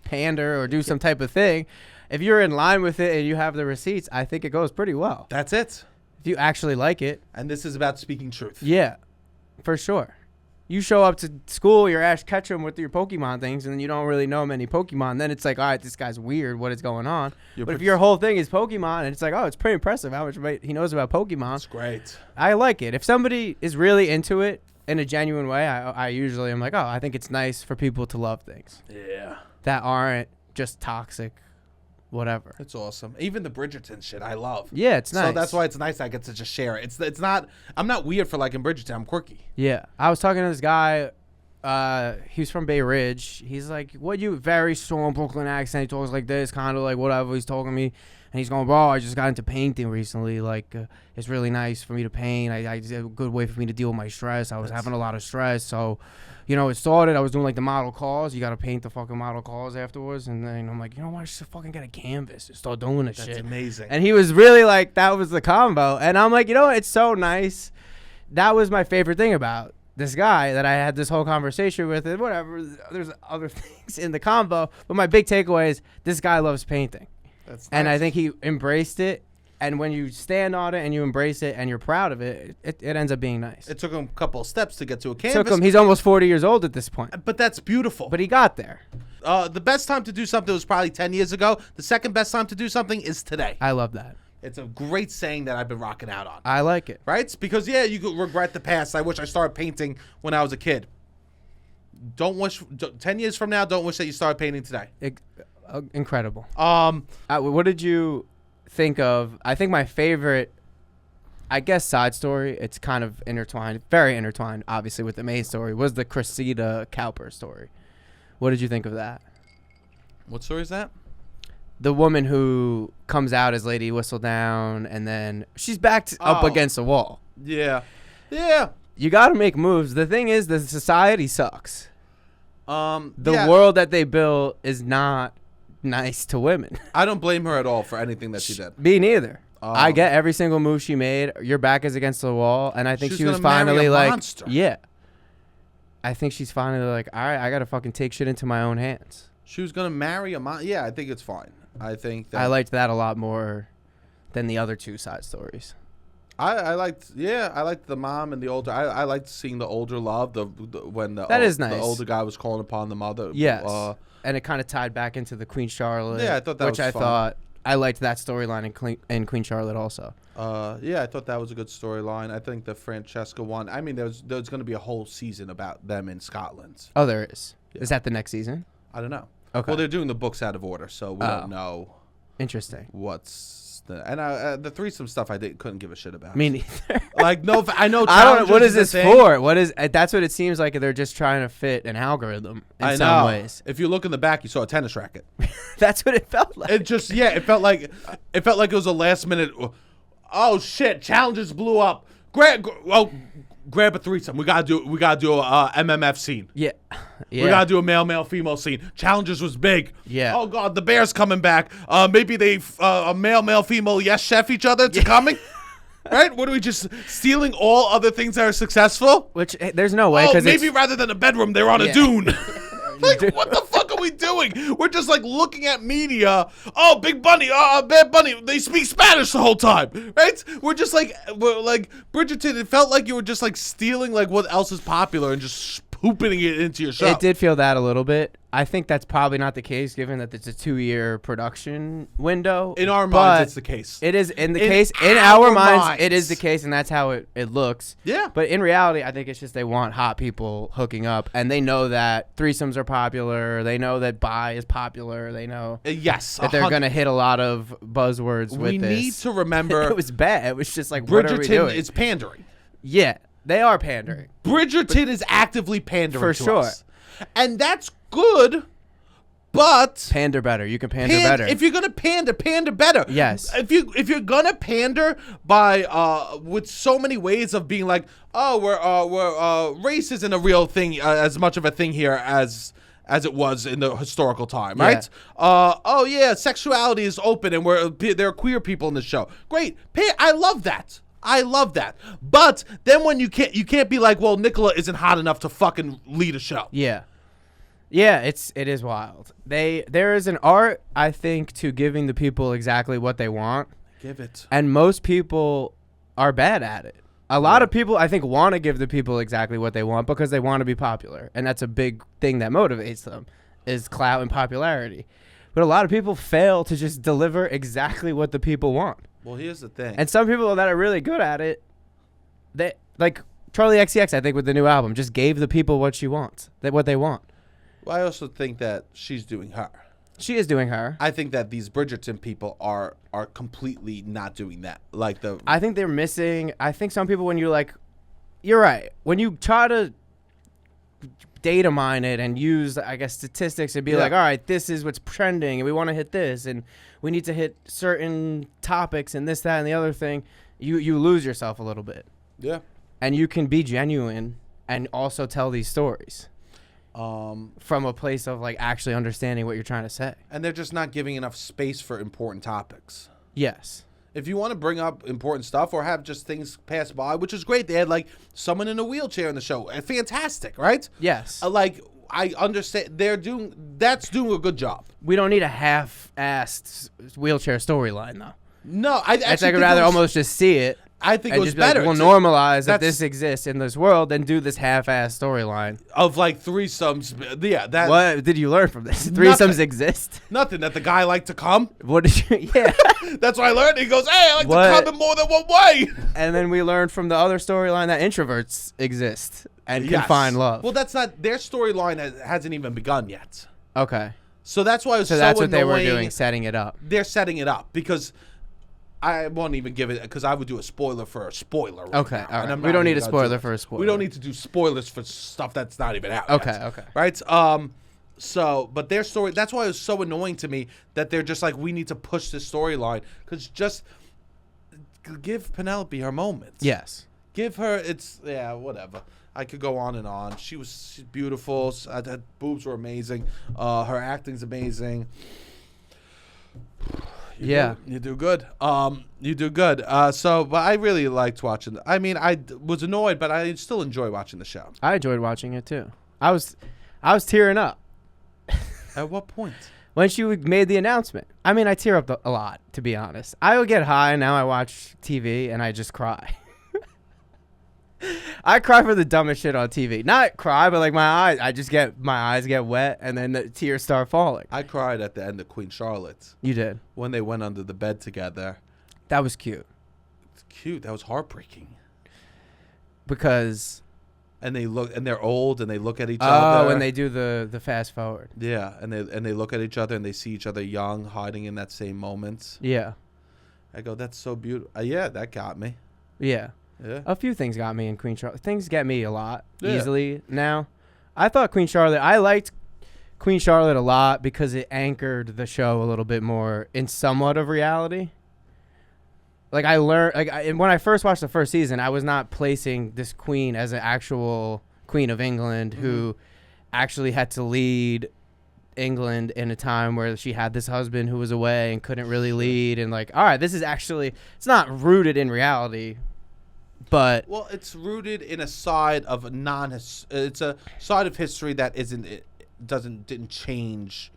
pander or do some type of thing, if you're in line with it and you have the receipts, I think it goes pretty well. That's it. If you actually like it. And this is about speaking truth. Yeah, for sure. You show up to school, you're Ash Ketchum with your Pokemon things, and then you don't really know many Pokemon. Then it's like, all right, this guy's weird. What is going on? But if your whole thing is Pokemon, and it's like, oh, it's pretty impressive how much he knows about Pokemon. That's great. I like it. If somebody is really into it in a genuine way, I usually am like, oh, I think it's nice for people to love things. Yeah. That aren't just toxic. Whatever. It's awesome. Even the Bridgerton shit I love. Yeah, it's nice. So that's why it's nice I get to just share it. It's not, I'm not weird for liking Bridgerton. I'm quirky. Yeah. I was talking to this guy. He's from Bay Ridge. He's like, what you, very strong Brooklyn accent. He talks like this, kind of like whatever he's talking to me. And he's going, bro, I just got into painting recently. Like, it's really nice for me to paint. It's a good way for me to deal with my stress. I was having a lot of stress. So, you know, it started. I was doing like the model calls. You got to paint the fucking model calls afterwards. And then I'm like, you know what? I should fucking get a canvas and start doing this shit. That's amazing. And he was really like, that was the combo. And I'm like, you know what? It's so nice. That was my favorite thing about this guy that I had this whole conversation with. And whatever. There's other things in the combo. But my big takeaway is this guy loves painting. That's nice. And I think he embraced it. And when you stand on it and you embrace it and you're proud of it, it ends up being nice. It took him a couple of steps to get to a canvas. Took him. He's almost 40 years old at this point. But that's beautiful. But he got there. The best time to do something was probably 10 years ago. The second best time to do something is today. I love that. It's a great saying that I've been rocking out on. I like it. Right? Because, yeah, you could regret the past. I wish I started painting when I was a kid. 10 years from now, don't wish that you started painting today. Incredible. What What did you think of? I think my favorite, I guess, side story, it's kind of intertwined, very intertwined, obviously, with the main story, was the Cressida Cowper story. What did you think of that? What story is that? The woman who comes out as Lady Whistledown, and then she's backed up against a wall. Yeah. Yeah. You got to make moves. The thing is, the society sucks. The yeah. world that they built is not nice to women. I don't blame her at all for anything that she did. Me neither. I get every single move she made. Your back is against the wall, and I think she was finally like, monster. yeah. I think she's finally like, all right, I gotta fucking take shit into my own hands. She was gonna marry a monster. Yeah, I think it's fine. I think that I liked that a lot more than the other two side stories. I liked the mom and the older. I liked seeing the older love. When that is nice. The older guy was calling upon the mother. Yes, and it kind of tied back into the Queen Charlotte. Yeah, I thought that which was I fun. thought I liked that storyline in Queen Charlotte also. Yeah, I thought that was a good storyline. I think the Francesca one. I mean, there's going to be a whole season about them in Scotland. Oh, there is. Yeah. Is that the next season? I don't know. Okay. Well, they're doing the books out of order, so we don't know. Interesting. What's the threesome stuff? Couldn't give a shit about. Me neither. Like no, I know. I don't know. What is this the thing. for? What is? That's what it seems like. They're just trying to fit an algorithm in some ways. If you look in the back, you saw a tennis racket. That's what it felt like. It felt like it was a last minute. Oh shit! Challenges blew up. Grab a threesome. We gotta do a MMF scene. Yeah. We gotta do a male female scene. Challenges was big. Yeah. Oh god, the Bears coming back. Maybe they a male female yes chef each other to coming. Right? What are we just stealing all other things that are successful? Which there's no way. Oh, maybe rather than a bedroom, they're on a dune. Like, what the fuck are we doing? We're just like looking at media. Oh, Big Bunny, Bad Bunny. They speak Spanish the whole time, right? We're like Bridgerton. It felt like you were just like stealing like what else is popular and just pooping it into your show. It did feel that a little bit. I think that's probably not the case, given that it's a 2-year production window. In our minds, it's the case. It is in our minds. It is the case, and that's how it looks. Yeah. But in reality, I think it's just they want hot people hooking up, and they know that threesomes are popular. They know that bi is popular. They know yes, that they're gonna hit a lot of buzzwords with this. We need to remember it was bad. It was just like, Bridgerton what are we doing? is pandering. Yeah, they are pandering. Bridgerton is actively pandering for to sure, us. And that's good. But pander better. You can pander better. If you're gonna pander better. Yes. If you're gonna pander by with so many ways of being like, oh, we're race isn't a real thing, as much of a thing here as it was in the historical time, right? Oh yeah, sexuality is open and there are queer people in the show. Great. I love that. But then when you can't be like, well, Nicola isn't hot enough to fucking lead a show. Yeah. Yeah, it is wild. There is an art, I think, to giving the people exactly what they want. Give it. And most people are bad at it. A lot of people, I think, want to give the people exactly what they want because they want to be popular. And that's a big thing that motivates them, is clout and popularity. But a lot of people fail to just deliver exactly what the people want. Well, here's the thing. And some people that are really good at it, they like Charlie XCX, I think, with the new album, just gave the people what she wants, what they want. Well, I also think that she's doing her. She is doing her. I think that these Bridgerton people are completely not doing that. I think they're missing. I think some people, when you're right. When you try to data mine it and use, I guess, statistics and be like, all right, this is what's trending and we want to hit this and we need to hit certain topics and this, that, and the other thing, you lose yourself a little bit. Yeah. And you can be genuine and also tell these stories. From a place of like actually understanding what you're trying to say. And they're just not giving enough space for important topics. Yes. If you want to bring up important stuff or have just things pass by, which is great. They had like someone in a wheelchair in the show. Fantastic, right? Yes. I understand that's doing a good job. We don't need a half-assed wheelchair storyline though. No, I would rather almost just see it. I think it was better. Like, we'll normalize that this exists in this world, then do this half-assed storyline of like threesomes. Yeah, that. What did you learn from this? Threesomes exist. Nothing. That the guy liked to come. What did you? Yeah, that's what I learned. He goes, "Hey, I like to come in more than one way." And then we learned from the other storyline that introverts exist and can find love. Well, that's not their storyline. Hasn't even begun yet. Okay. So that's why it was so that's annoying. What they were doing, setting it up. They're setting it up because. I won't even give it because I would do a spoiler for a spoiler. Right okay, now, all right. We don't need a spoiler for a spoiler. We don't need to do spoilers for stuff that's not even out. Okay, yet, okay. Right. So, but their story. That's why it was so annoying to me that they're just like, we need to push this storyline because just give Penelope her moments. Yes. Give her. Whatever. I could go on and on. She's beautiful. Her boobs were amazing. Her acting's amazing. You do good. You do good. But I really liked watching. I mean, was annoyed, but I still enjoy watching the show. I enjoyed watching it too. I was tearing up. At what point? When she made the announcement. I mean, I tear up a lot, to be honest. I would get high, and now I watch TV, and I just cry. I cry for the dumbest shit on TV. Not cry, but like my eyes get wet, and then the tears start falling. I cried at the end of Queen Charlotte. You did? When they went under the bed together. That was cute. It's cute. That was heartbreaking. Because... And they're old, and they look at each other. Oh, and they do the fast forward. Yeah, and they look at each other, and they see each other young, hiding in that same moment. Yeah. I go, that's so beautiful. Yeah, that got me. Yeah. Yeah. A few things got me in Queen Charlotte. Things get me a lot Yeah. easily now. I liked Queen Charlotte a lot because it anchored the show a little bit more in somewhat of reality. Like I learned, when I first watched the first season, I was not placing this queen as an actual queen of England who actually had to lead England in a time where she had this husband who was away and couldn't really lead. And like, all right, this is actually, it's not rooted in reality, but well, it's rooted in a side of it's a side of history that didn't change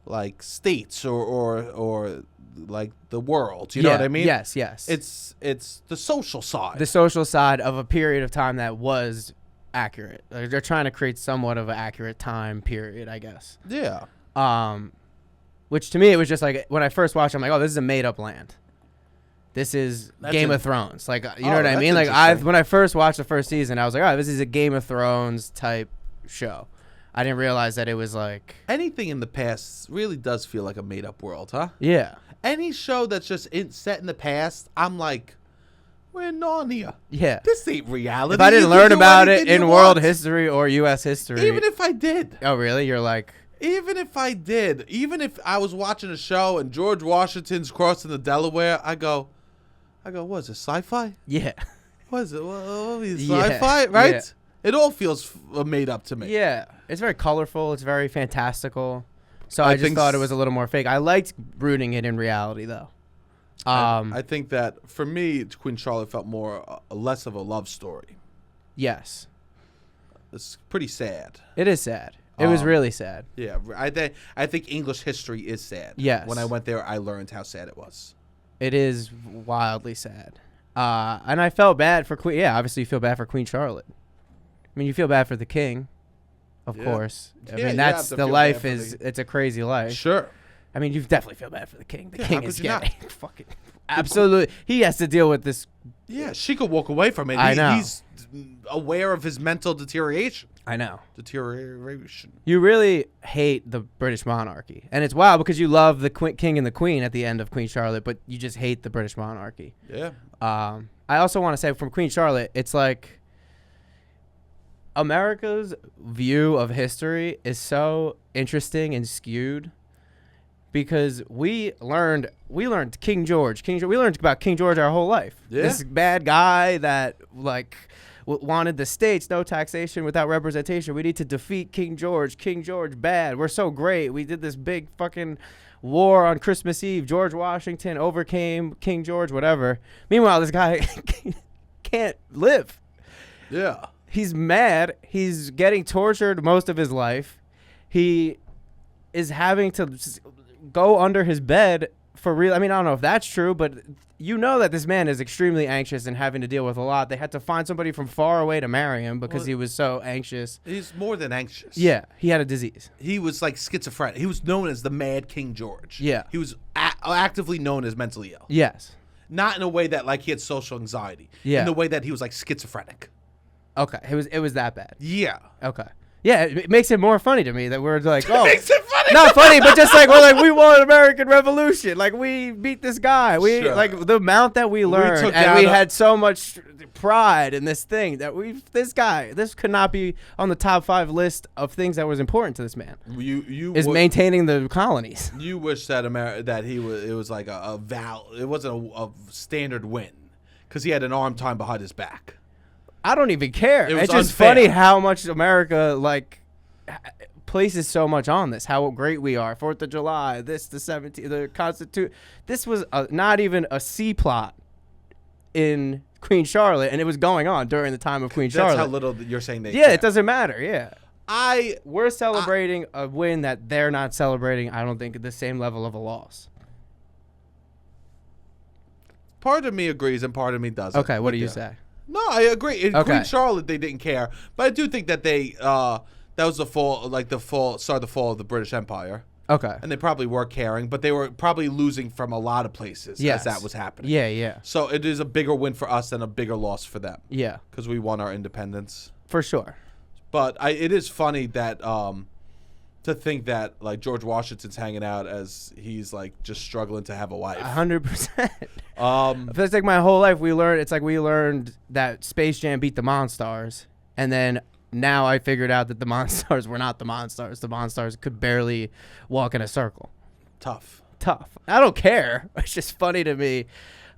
like states or like the world, you know what I mean? Yes. It's the social side. The social side of a period of time that was accurate. Like, they're trying to create somewhat of an accurate time period, I guess. Yeah. Which to me, it was just like, when I first watched it, I'm like, oh, this is a made up land. This is Game of Thrones. Like, you know what I mean? Like, when I first watched the first season, I was like, oh, this is a Game of Thrones type show. I didn't realize that it was like... Anything in the past really does feel like a made up world, huh? Yeah. Any show that's just set in the past, I'm like, we're in Narnia. Yeah. This ain't reality. If I didn't learn about it in world history or U.S. history... Even if I did. Oh, really? You're like... Even if I did. Even if I was watching a show and George Washington's crossing the Delaware, I go, what is this, sci-fi? Yeah. What is it? What is sci-fi, right? Yeah. It all feels made up to me. Yeah. It's very colorful. It's very fantastical. So I just thought it was a little more fake. I liked rooting it in reality, though. I think that, for me, Queen Charlotte felt less of a love story. Yes. It's pretty sad. It is sad. It was really sad. Yeah. I think English history is sad. Yes. When I went there, I learned how sad it was. It is wildly sad. And I felt bad for Queen. Yeah, obviously you feel bad for Queen Charlotte. I mean, you feel bad for the king, of course. I mean, that's the life it's a crazy life. Sure. I mean, you definitely feel bad for the king. The king is getting fucking absolutely. He has to deal with this. Yeah, she could walk away from it. I know. He's aware of his mental deterioration. I know. Deterioration. You really hate the British monarchy. And it's wild because you love the king and the queen at the end of Queen Charlotte, but you just hate the British monarchy. Yeah. I also want to say from Queen Charlotte, it's like America's view of history is so interesting and skewed because we learned King George. We learned about King George our whole life. Yeah. This bad guy that like wanted the states, no taxation without representation. We need to defeat King George. King George bad. We're so great. We did this big fucking war on Christmas Eve. George Washington overcame King George, whatever. Meanwhile, this guy can't live. Yeah. He's mad. He's getting tortured most of his life. He is having to go under his bed for real. I mean, I don't know if that's true, but you know that this man is extremely anxious and having to deal with a lot. They had to find somebody from far away to marry him because he was so anxious. He's more than anxious. Yeah, he had a disease. He was like schizophrenic. He was known as the Mad King George. Yeah. He was actively known as mentally ill. Yes. Not in a way that like he had social anxiety. Yeah. In the way that he was like schizophrenic. Okay, it was that bad. Yeah. Okay. Yeah, it makes it more funny to me that we're like, oh, It makes it funny. not funny, but just like we're like we won American Revolution, like we beat this guy. We Sure. like the amount that we learned, took and down we a- had so much pride in this thing that this could not be on the top 5 list of things that was important to this man. You Maintaining the colonies. You wish that it was like it wasn't a standard win because he had an arm tied behind his back. I don't even care. It was It's just unfair. funny how much America like places so much on this, how great we are. 4th of July, the 17th, the Constitution. This was not even a C plot in Queen Charlotte, and it was going on during the time of Queen Charlotte. That's how little you're saying they Yeah, care. it doesn't matter, yeah. We're I- celebrating a win that they're not celebrating, I don't think, at the same level of a loss. Part of me agrees and part of me doesn't. Okay, what do you Yeah. say? No, I agree. In Okay. Queen Charlotte, they didn't care, but I do think that they that was the fall of the British Empire, Okay. and they probably were caring, but they were probably losing from a lot of places Yes. as that was happening. Yeah, yeah. So it is a bigger win for us than a bigger loss for them Yeah, because we won our independence. for sure. But it is funny that to think that like George Washington's hanging out as he's like just struggling to have a wife. 100%. Um, It's like my whole life we learned that Space Jam beat the Monstars, and then now I figured out that the Monstars were not the Monstars. The Monstars could barely walk in a circle. tough. Tough. I don't care. It's just funny to me.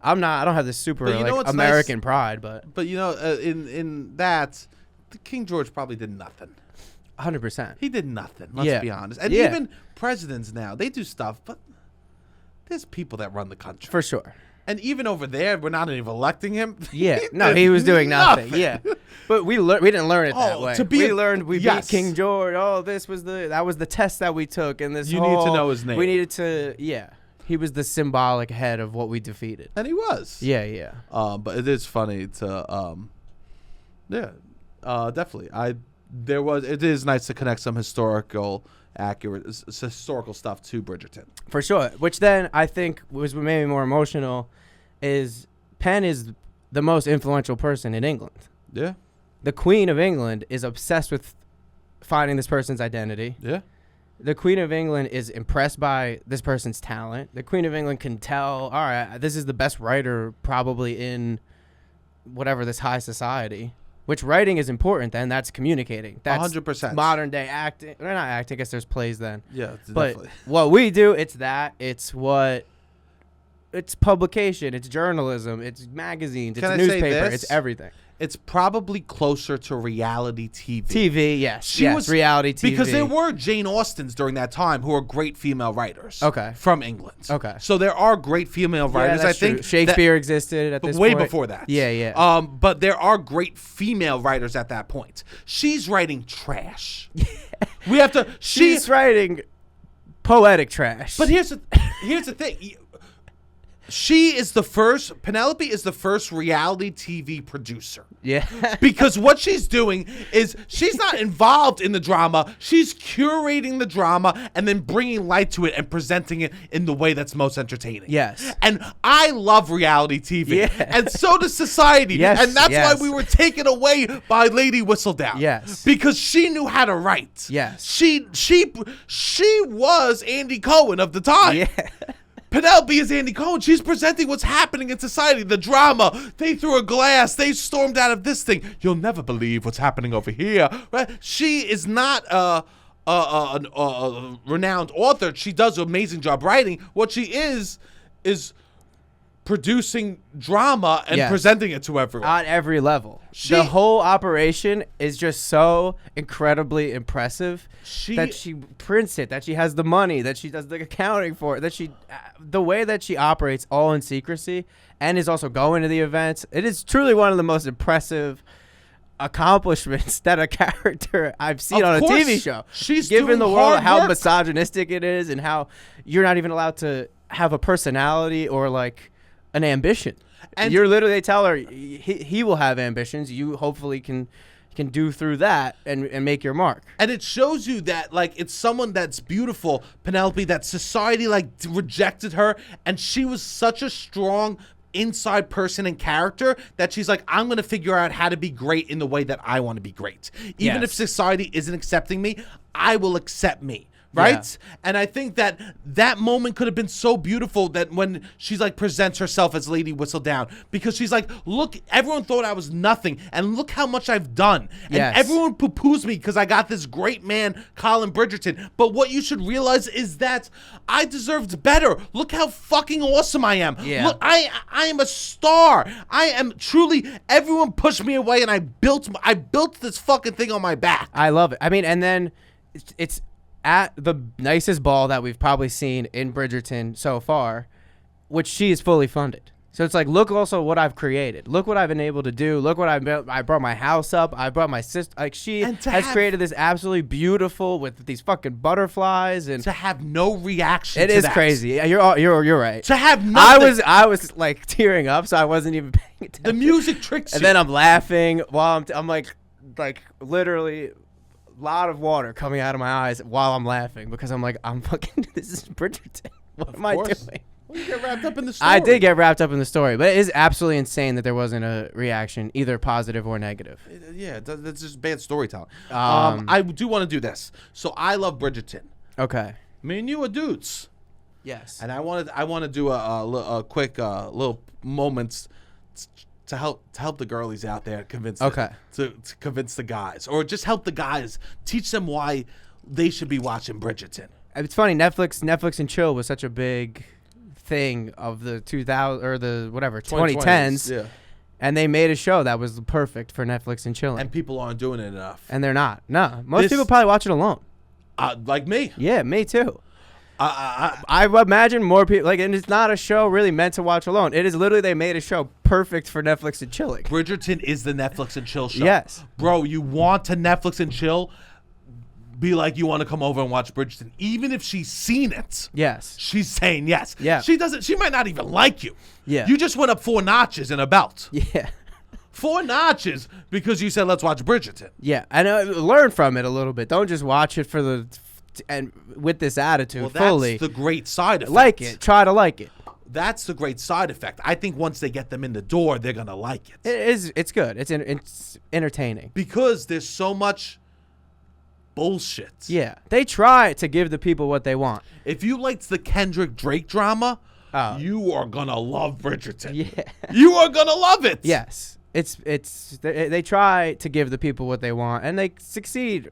I don't have this super But you know like what's American nice? pride, but But you know, in that, the King George probably did nothing. 100%. He did nothing. Let's Yeah. be honest. And Yeah. even presidents now, they do stuff, but there's people that run the country. For sure. And even over there, we're not even electing him. Yeah. He No, did he was doing nothing. nothing. Yeah. But we didn't learn it that Oh, way. to be we a- learned we yes. beat King George. Oh, that was the test that we took, and this You need to whole- know his name. We needed to. Yeah. He was the symbolic head of what we defeated. And he was. Yeah. Yeah. But it is funny to, definitely. It is nice to connect some historical stuff to Bridgerton. For sure. Which then I think was what made me more emotional is Penn is the most influential person in England. Yeah. The Queen of England is obsessed with finding this person's identity. Yeah. The Queen of England is impressed by this person's talent. The Queen of England can tell, all right, this is the best writer probably in whatever this high society. Which writing is important then. That's communicating. That's 100%. modern day acting. Or not acting, I guess there's plays then. Yeah, But definitely. what we do, it's that. It's publication. It's journalism. It's magazines. Can It's I say newspaper. this? It's everything. It's probably closer to reality TV. TV, yes. She yes, was reality TV. Because there were Jane Austens during that time who were great female writers. Okay. From England. Okay. So there are great female Yeah, writers. that's I think true. Shakespeare existed at but this way point. before that. Yeah, yeah. But there are great female writers at that point. She's writing trash. We have to. She's writing poetic trash. But here's the thing. Penelope is the first reality TV producer. yeah. Because what she's doing is she's not involved in the drama. She's curating the drama and then bringing light to it and presenting it in the way that's most entertaining. Yes. And I love reality TV. Yeah. And so does society. Yes, And that's yes. why we were taken away by Lady Whistledown. Yes. Because she knew how to write. Yes. She was Andy Cohen of the time. Yeah. Penelope is Andy Cohen. She's presenting what's happening in society, the drama. They threw a glass. They stormed out of this thing. You'll never believe what's happening over here. Right? She is not a renowned author. She does an amazing job writing. What she is producing drama and Yes. presenting it to everyone. On every level. The whole operation is just so incredibly impressive that she prints it, that she has the money, that she does the accounting for it, that the way that she operates all in secrecy and is also going to the events. It is truly one of the most impressive accomplishments that a character I've seen Of on a course, TV show. she's given doing the world hard how work. misogynistic it is and how you're not even allowed to have a personality or like an ambition. And You're literally, they tell her he will have ambitions. You hopefully can do through that and make your mark. And it shows you that, like, it's someone that's beautiful, Penelope, that society, like, rejected her. And she was such a strong inside person and character that she's like, I'm going to figure out how to be great in the way that I want to be great. Even Yes. if society isn't accepting me, I will accept me. Right? Yeah. And I think that moment could have been so beautiful that when she's like presents herself as Lady Whistledown, because she's like, look, everyone thought I was nothing and look how much I've done. And Yes. everyone poo-poos me because I got this great man, Colin Bridgerton. But what you should realize is that I deserved better. Look how fucking awesome I am. Yeah. Look, I am a star. I am truly, everyone pushed me away and I built this fucking thing on my back. I love it. I mean, and then it's at the nicest ball that we've probably seen in Bridgerton so far, which she is fully funded. So it's like, look also what I've created. Look what I've been able to do. Look what I brought my house up. I brought my sister. Like, she has created this absolutely beautiful with these fucking butterflies and to have no reaction. It to is that. crazy. Yeah, you're right. To have nothing. I was like tearing up, so I wasn't even paying attention. The music tricks you. And then I'm laughing while I'm like literally a lot of water coming out of my eyes while I'm laughing because I'm like, I'm fucking, this is Bridgerton. What am I doing? Well, you get wrapped up in the story. I did get wrapped up in the story, but it is absolutely insane that there wasn't a reaction, either positive or negative. Yeah, that's just bad storytelling. Um, I do want to do this. So I love Bridgerton. Okay. Me and you are dudes. Yes. And I want to do a quick little moments to help the girlies out there convince Okay. to convince the guys, or just help the guys, teach them why they should be watching Bridgerton. It's funny, Netflix and chill was such a big thing of the 2000 or the whatever 2010s. Yeah. And they made a show that was perfect for Netflix and chilling. And people aren't doing it enough. And they're not. No. Most people probably watch it alone. Like me. Yeah, me too. I imagine more people and it's not a show really meant to watch alone. It is literally they made a show perfect for Netflix and chilling. Bridgerton is the Netflix and chill show. Yes. Bro, you want to Netflix and chill, be like you want to come over and watch Bridgerton. Even if she's seen it. Yes. She's saying yes. Yeah. She might not even like you. Yeah. You just went up 4 notches in a belt. Yeah. 4 notches because you said let's watch Bridgerton. Yeah. And learn from it a little bit. Don't just watch it and with this attitude fully. That's the great side effect. Like it. Try to like it. That's the great side effect. I think once they get them in the door, they're going to like it. It's good. It's entertaining. Because there's so much bullshit. Yeah. They try to give the people what they want. If you liked the Kendrick Drake drama, Oh. you are going to love Bridgerton. Yeah. You are going to love it. Yes. They try to give the people what they want, and they succeed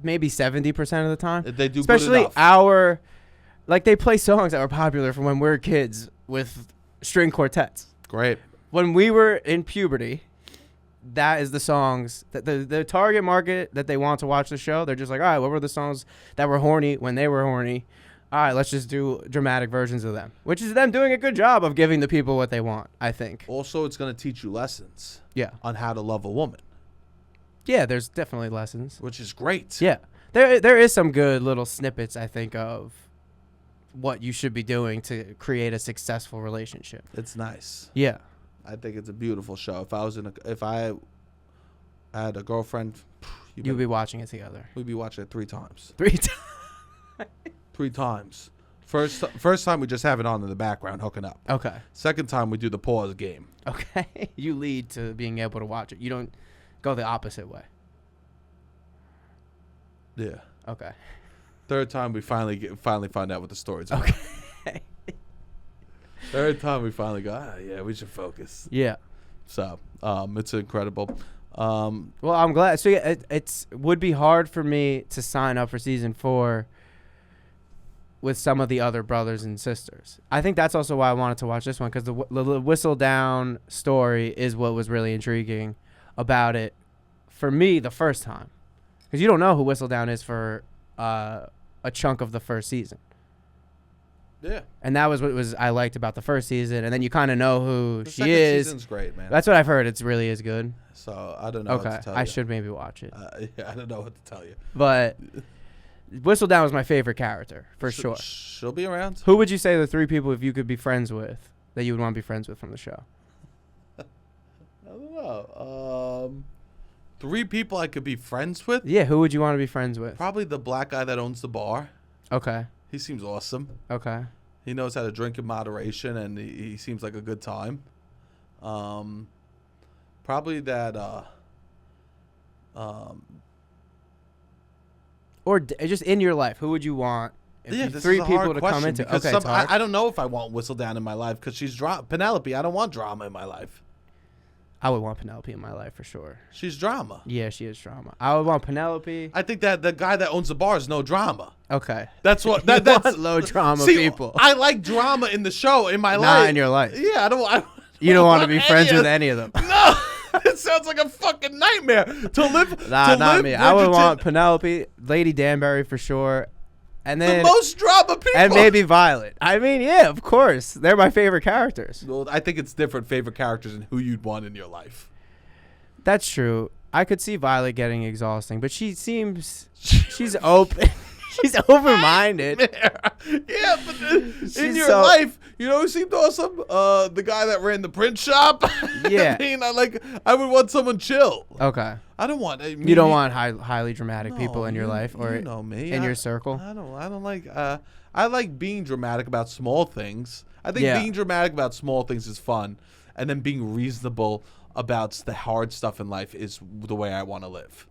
maybe 70% of the time. They do Especially good enough. they play songs that were popular from when we were kids with string quartets. Great. When we were in puberty, that is the songs that the target market that they want to watch the show. They're just like, all right, what were the songs that were horny when they were horny? All right, let's just do dramatic versions of them, which is them doing a good job of giving the people what they want, I think. Also, it's going to teach you lessons. Yeah. On how to love a woman. Yeah, there's definitely lessons. Which is great. Yeah. There is some good little snippets, I think, of what you should be doing to create a successful relationship. It's nice. Yeah. I think it's a beautiful show. If I had a girlfriend, you'd be watching it together. We'd be watching it 3 times. 3 times. 3 times. First time we just have it on in the background hooking up. Okay. Second time we do the pause game. Okay. You lead to being able to watch it. You don't go the opposite way. Yeah. Okay. Third time we finally find out what the story's about. Okay. Third time we finally go, yeah, we should focus. Yeah. So, it's incredible. Well, I'm glad. So yeah, it's would be hard for me to sign up for season 4 with some of the other brothers and sisters. I think that's also why I wanted to watch this one, because the whistle down story is what was really intriguing about it for me the first time, because you don't know who Whistledown is for a chunk of the first season. Yeah. And that was what I liked about the first season, and then you kind of know who she second is. Season's great, man. That's what I've heard. It really is good. So I don't know what to tell you. I should maybe watch it. Yeah, I don't know what to tell you. But Whistledown was my favorit character for sure. She'll be around. Who would you say the 3 people, if you could be friends with, that you would want to be friends with from the show? I don't know. 3 people I could be friends with. Yeah, who would you want to be friends with? Probably the black guy that owns the bar. Okay. He seems awesome. Okay. He knows how to drink in moderation, and he seems like a good time. Probably that. Or just in your life, who would you want? If This 3 is a people hard to question come into. because Okay, I don't know if I want Whistledown in my life because she's Penelope. I don't want drama in my life. I would want Penelope in my life for sure. She's drama. Yeah, she is drama. I would want Penelope. I think that the guy that owns the bar is no drama. Okay. That's what You that's want low drama see, people. I like drama in the show in my life. Not in your life. Yeah, I don't. You don't want to be any friends of- with any of them. No. It sounds like a fucking nightmare to live. Nah, to not live me. I would Bridgerton. want Penelope, Lady Danbury for sure, and The then most drama people. and maybe Violet. I mean, yeah, of course, they're my favorite characters. Well, I think it's different favorite characters and who you'd want in your life. That's true. I could see Violet getting exhausting, but she's open. She's open-minded. Yeah, but in She's your so- life, you know who seemed awesome? The guy that ran the print shop. Yeah. I mean, I would want someone chill. Okay. I don't want. You don't want highly dramatic people in your life or you know me. in your circle. I don't like. I like being dramatic about small things. I think Yeah. being dramatic about small things is fun, and then being reasonable about the hard stuff in life is the way I want to live.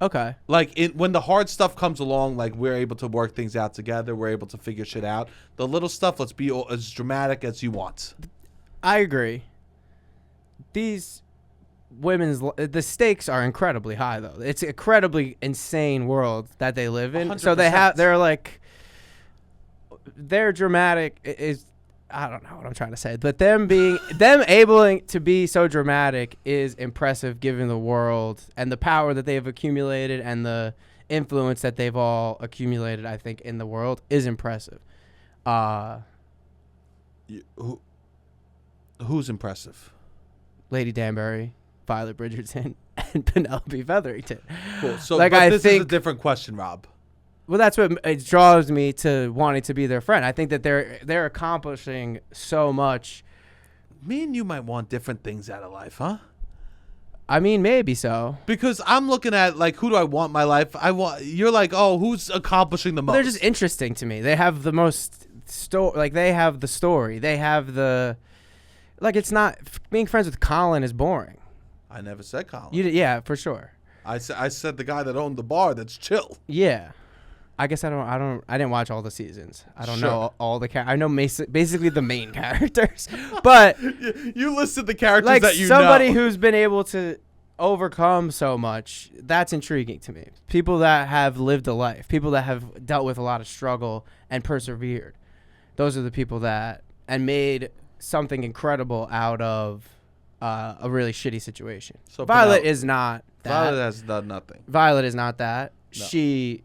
Okay. Like when the hard stuff comes along, like we're able to work things out together. We're able to figure shit out. The little stuff, let's be as dramatic as you want. I agree. These the stakes are incredibly high though. It's an incredibly insane world that they live in. So 100%. they're dramatic is I don't know what I'm trying to say, but them able to be so dramatic is impressive given the world and the power that they've accumulated and the influence that they've all accumulated, I think, in the world is impressive. Who's impressive? Lady Danbury, Violet Bridgerton, and Penelope Featherington. Cool. So, Like, but I this is a think- different question, Rob. Well, that's what it draws me to wanting to be their friend. I think that they're accomplishing so much. Me and you might want different things out of life, huh? I mean, maybe so. Because I'm looking at like, who do I want in my life? You're like, oh, who's accomplishing the most? They're just interesting to me. They have the most they have the story. They have the it's not being friends with Colin is boring. I never said Colin. Yeah, for sure. I said the guy that owned the bar that's chill. Yeah. I guess I didn't watch all the seasons. I don't Sure. know all the I know basically the main characters. But You listed the characters like that you somebody know. who's been able to overcome so much, that's intriguing to me. People that have lived a life, people that have dealt with a lot of struggle and persevered. Those are the people that and made something incredible out of a really shitty situation. So Violet Penelope- is not that. Violet has done nothing. Violet is not that. No. She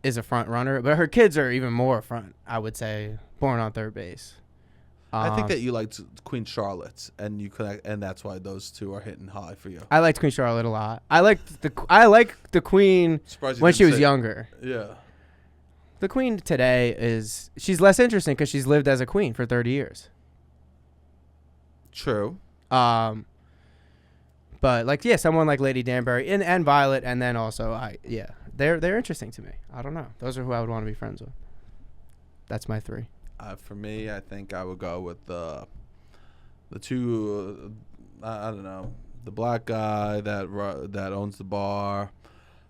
is a front runner, but her kids are even more front, I would say, born on third base. I think that you liked Queen Charlotte, and you connect, and that's why those two are hitting high for you. I liked Queen Charlotte a lot. I like the Queen Surprised you when didn't she was say- younger. Yeah. The Queen today she's less interesting because she's lived as a queen for 30 years. True. But someone like Lady Danbury and Violet, and then also they're interesting to me. I don't know. Those are who I would want to be friends with. That's my three. For me, I think I would go with the two. I don't know, the black guy that owns the bar.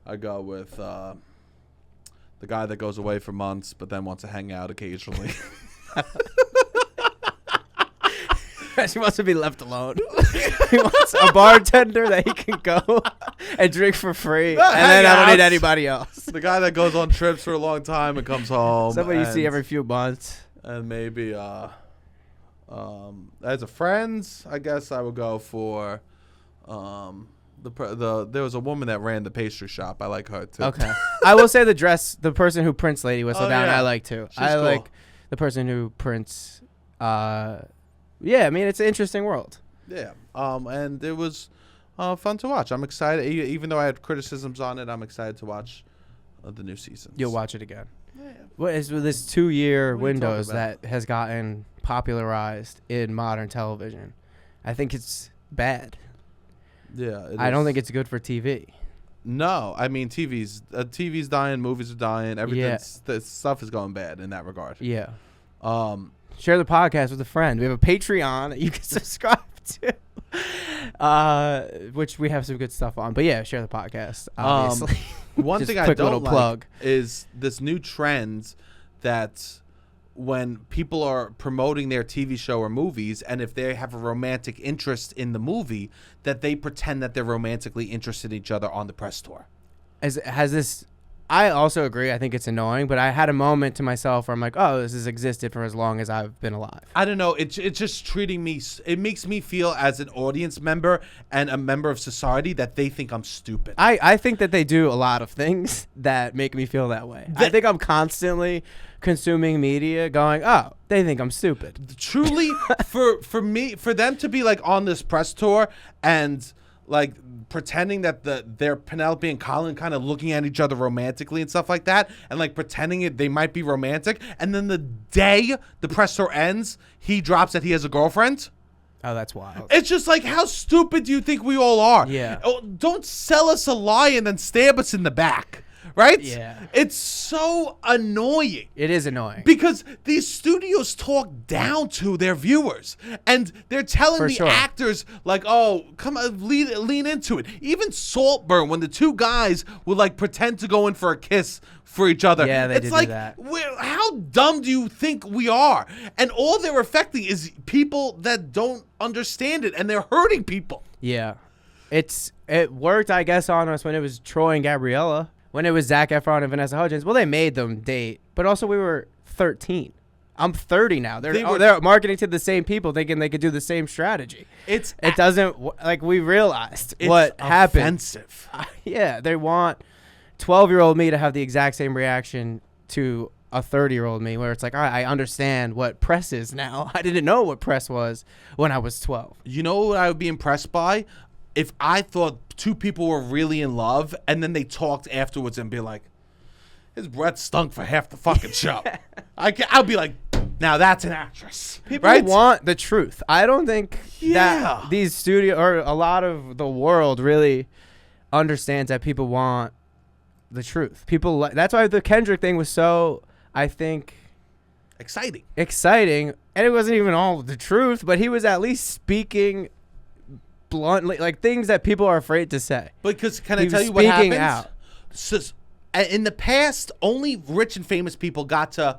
I go with the guy that goes away for months but then wants to hang out occasionally. She wants to be left alone. He wants a bartender that he can go and drink for free, Not and then I don't hangouts. need anybody else. The guy that goes on trips for a long time and comes home. Somebody you see and- every few months. And maybe as a friends, I guess I would go for there was a woman that ran the pastry shop. I like her too. Okay. I will say the person who prints Lady Whistle Oh, Down, yeah. I like too. She's I cool. like the person who prints. Yeah, I mean it's an interesting world. Yeah. And it was fun to watch. I'm excited, even though I had criticisms on it. I'm excited to watch the new season. You'll watch it again. Yeah. What is with this 2-year What are you talking windows about? that has gotten popularized in modern television? I think it's bad. Yeah. I don't think it's good for TV. No, I mean TV's dying, movies are dying, everything's the stuff is going bad in that regard. Yeah. Share Share the podcast with a friend. We have a Patreon that you can subscribe to, which we have some good stuff on. But yeah, share the podcast. Obviously, One Just thing I quick don't little like plug. is this new trend that when people are promoting their TV show or movies, and if they have a romantic interest in the movie, that they pretend that they're romantically interested in each other on the press tour. has this I also agree. I think it's annoying, but I had a moment to myself where I'm like, oh, this has existed for as long as I've been alive. I don't know. It's just treating me. It makes me feel as an audience member and a member of society that they think I'm stupid. I think that they do a lot of things that make me feel that way. I think I'm constantly consuming media going, oh, they think I'm stupid. Truly, for me, for them to be like on this press tour and like pretending that they're Penelope and Colin kind of looking at each other romantically and stuff like that, and like pretending they might be romantic, and then the day the press tour ends, he drops that he has a girlfriend. Oh, that's wild. It's just like, how stupid do you think we all are? Yeah. Oh, don't sell us a lie and then stab us in the back. Right? Yeah. It's so annoying. It is annoying. Because these studios talk down to their viewers. And they're telling actors, like, oh, come on, lean into it. Even Saltburn, when the two guys would, like, pretend to go in for a kiss for each other. Yeah, they it's did like, do that. How dumb do you think we are? And all they're affecting is people that don't understand it. And they're hurting people. Yeah. It worked, I guess, on us when it was Troy and Gabriella. When it was Zac Efron and Vanessa Hudgens, well, they made them date, but also we were 13. I'm 30 now. They're marketing to the same people, thinking they could do the same strategy. It doesn't, like, we realized what happened. Offensive. Yeah, they want 12-year-old me to have the exact same reaction to a 30-year-old me, where it's like, all right, I understand what press is now. I didn't know what press was when I was 12. You know what I would be impressed by? If I thought two people were really in love and then they talked afterwards and be like, his breath stunk for half the fucking show. I'll be like, now that's an actress. People want the truth. I don't think that these studio or a lot of the world really understands that people want the truth. People that's why the Kendrick thing was so, I think, exciting. And it wasn't even all the truth, but he was at least speaking bluntly, like things that people are afraid to say. Because can I tell you what happens? Out. So, in the past, only rich and famous people got to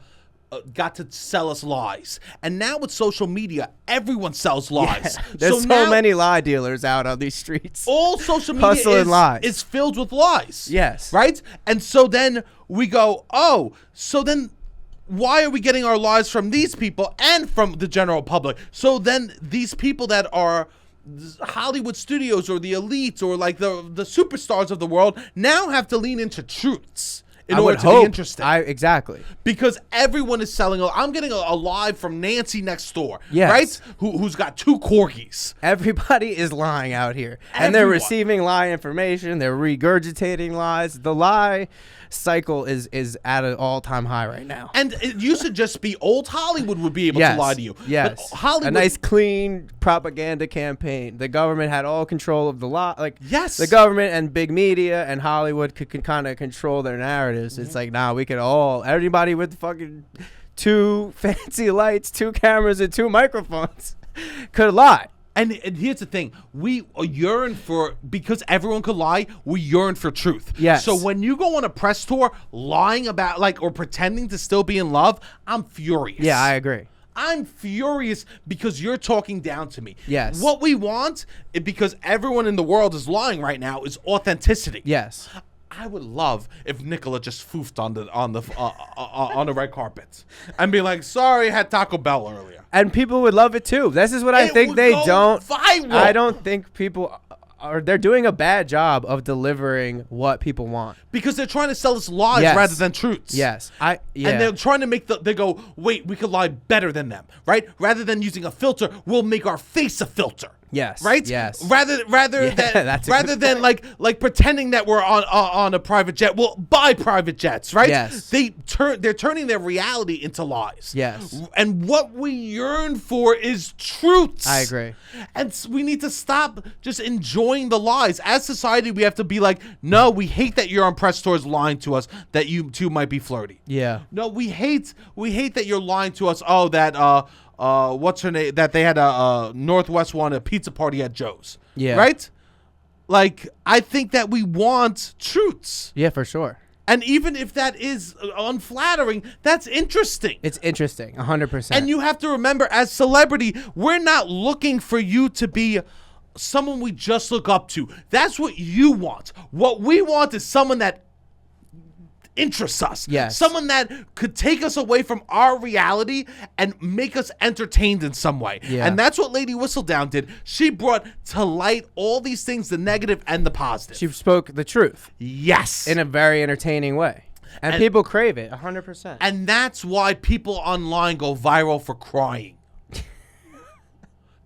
sell us lies, and now with social media, everyone sells lies. Yeah, there's so many lie dealers out on these streets. All social media is filled with lies. Yes, right. And so then we go, oh, so then why are we getting our lies from these people and from the general public? So then these people that are Hollywood studios or the elites or like the superstars of the world now have to lean into truths in order to be interesting. Exactly. Because everyone is selling. I'm getting a live from Nancy next door, yes, right? Who's got 2 corgis. Everybody is lying out here. And they're receiving lie information. They're regurgitating lies. The lie cycle is at an all-time high right now. And it used to just be old Hollywood would be able to lie to you. Yes. But Hollywood, a nice clean propaganda campaign. The government had all control of the lie. Like, yes, the government and big media and Hollywood could kind of control their narratives. Mm-hmm. It's like, nah, we could everybody with fucking 2 fancy lights, 2 cameras, and 2 microphones could lie. And here's the thing. We yearn because everyone could lie, we yearn for truth. Yes. So when you go on a press tour lying about, like, or pretending to still be in love, I'm furious. Yeah, I agree. I'm furious because you're talking down to me. Yes. What we want, because everyone in the world is lying right now, is authenticity. Yes. I would love if Nicola just foofed on the red carpet and be like, "Sorry, I had Taco Bell earlier." And people would love it too. This is what I think they don't. Viral. I don't think people they're doing a bad job of delivering what people want because they're trying to sell us lies rather than truths. Yes, and they're trying to make they go, "Wait, we could lie better than them, right? Rather than using a filter, we'll make our face a filter." Yes. Right. Yes. Rather than like pretending that we're on a private jet, we'll buy private jets. Right. Yes. They're turning their reality into lies. Yes. And what we yearn for is truths. I agree. And we need to stop just enjoying the lies. As society, we have to be like, no, we hate that you're on press tours lying to us that you two might be flirty. Yeah. No, we hate that you're lying to us. Oh, that what's her name? That they had a Northwest one, a pizza party at Joe's. Yeah. Right? Like, I think that we want truths. Yeah, for sure. And even if that is unflattering, that's interesting. It's interesting, 100%. And you have to remember, as celebrity, we're not looking for you to be someone we just look up to. That's what you want. What we want is someone that interests us. Yes. Someone that could take us away from our reality and make us entertained in some way. Yeah. And that's what Lady Whistledown did. She brought to light all these things, the negative and the positive. She spoke the truth Yes. in a very entertaining way. And people crave it, 100%. And that's why people online go viral for crying.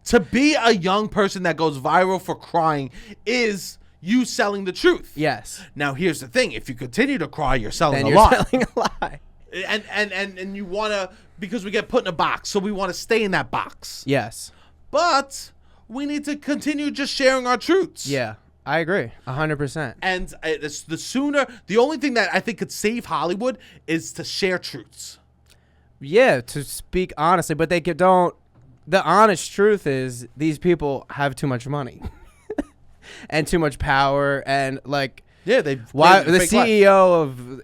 To be a young person that goes viral for crying is you selling the truth. Yes. Now, here's the thing. If you continue to cry, you're selling Then a you're lie. selling a lie. And you want to, because we get put in a box, so we want to stay in that box. Yes. But we need to continue just sharing our truths. Yeah. I agree, 100%. And it's the only thing that I think could save Hollywood is to share truths. Yeah, to speak honestly, but they don't. The honest truth is these people have too much money and too much power, and like, Yeah, the CEO of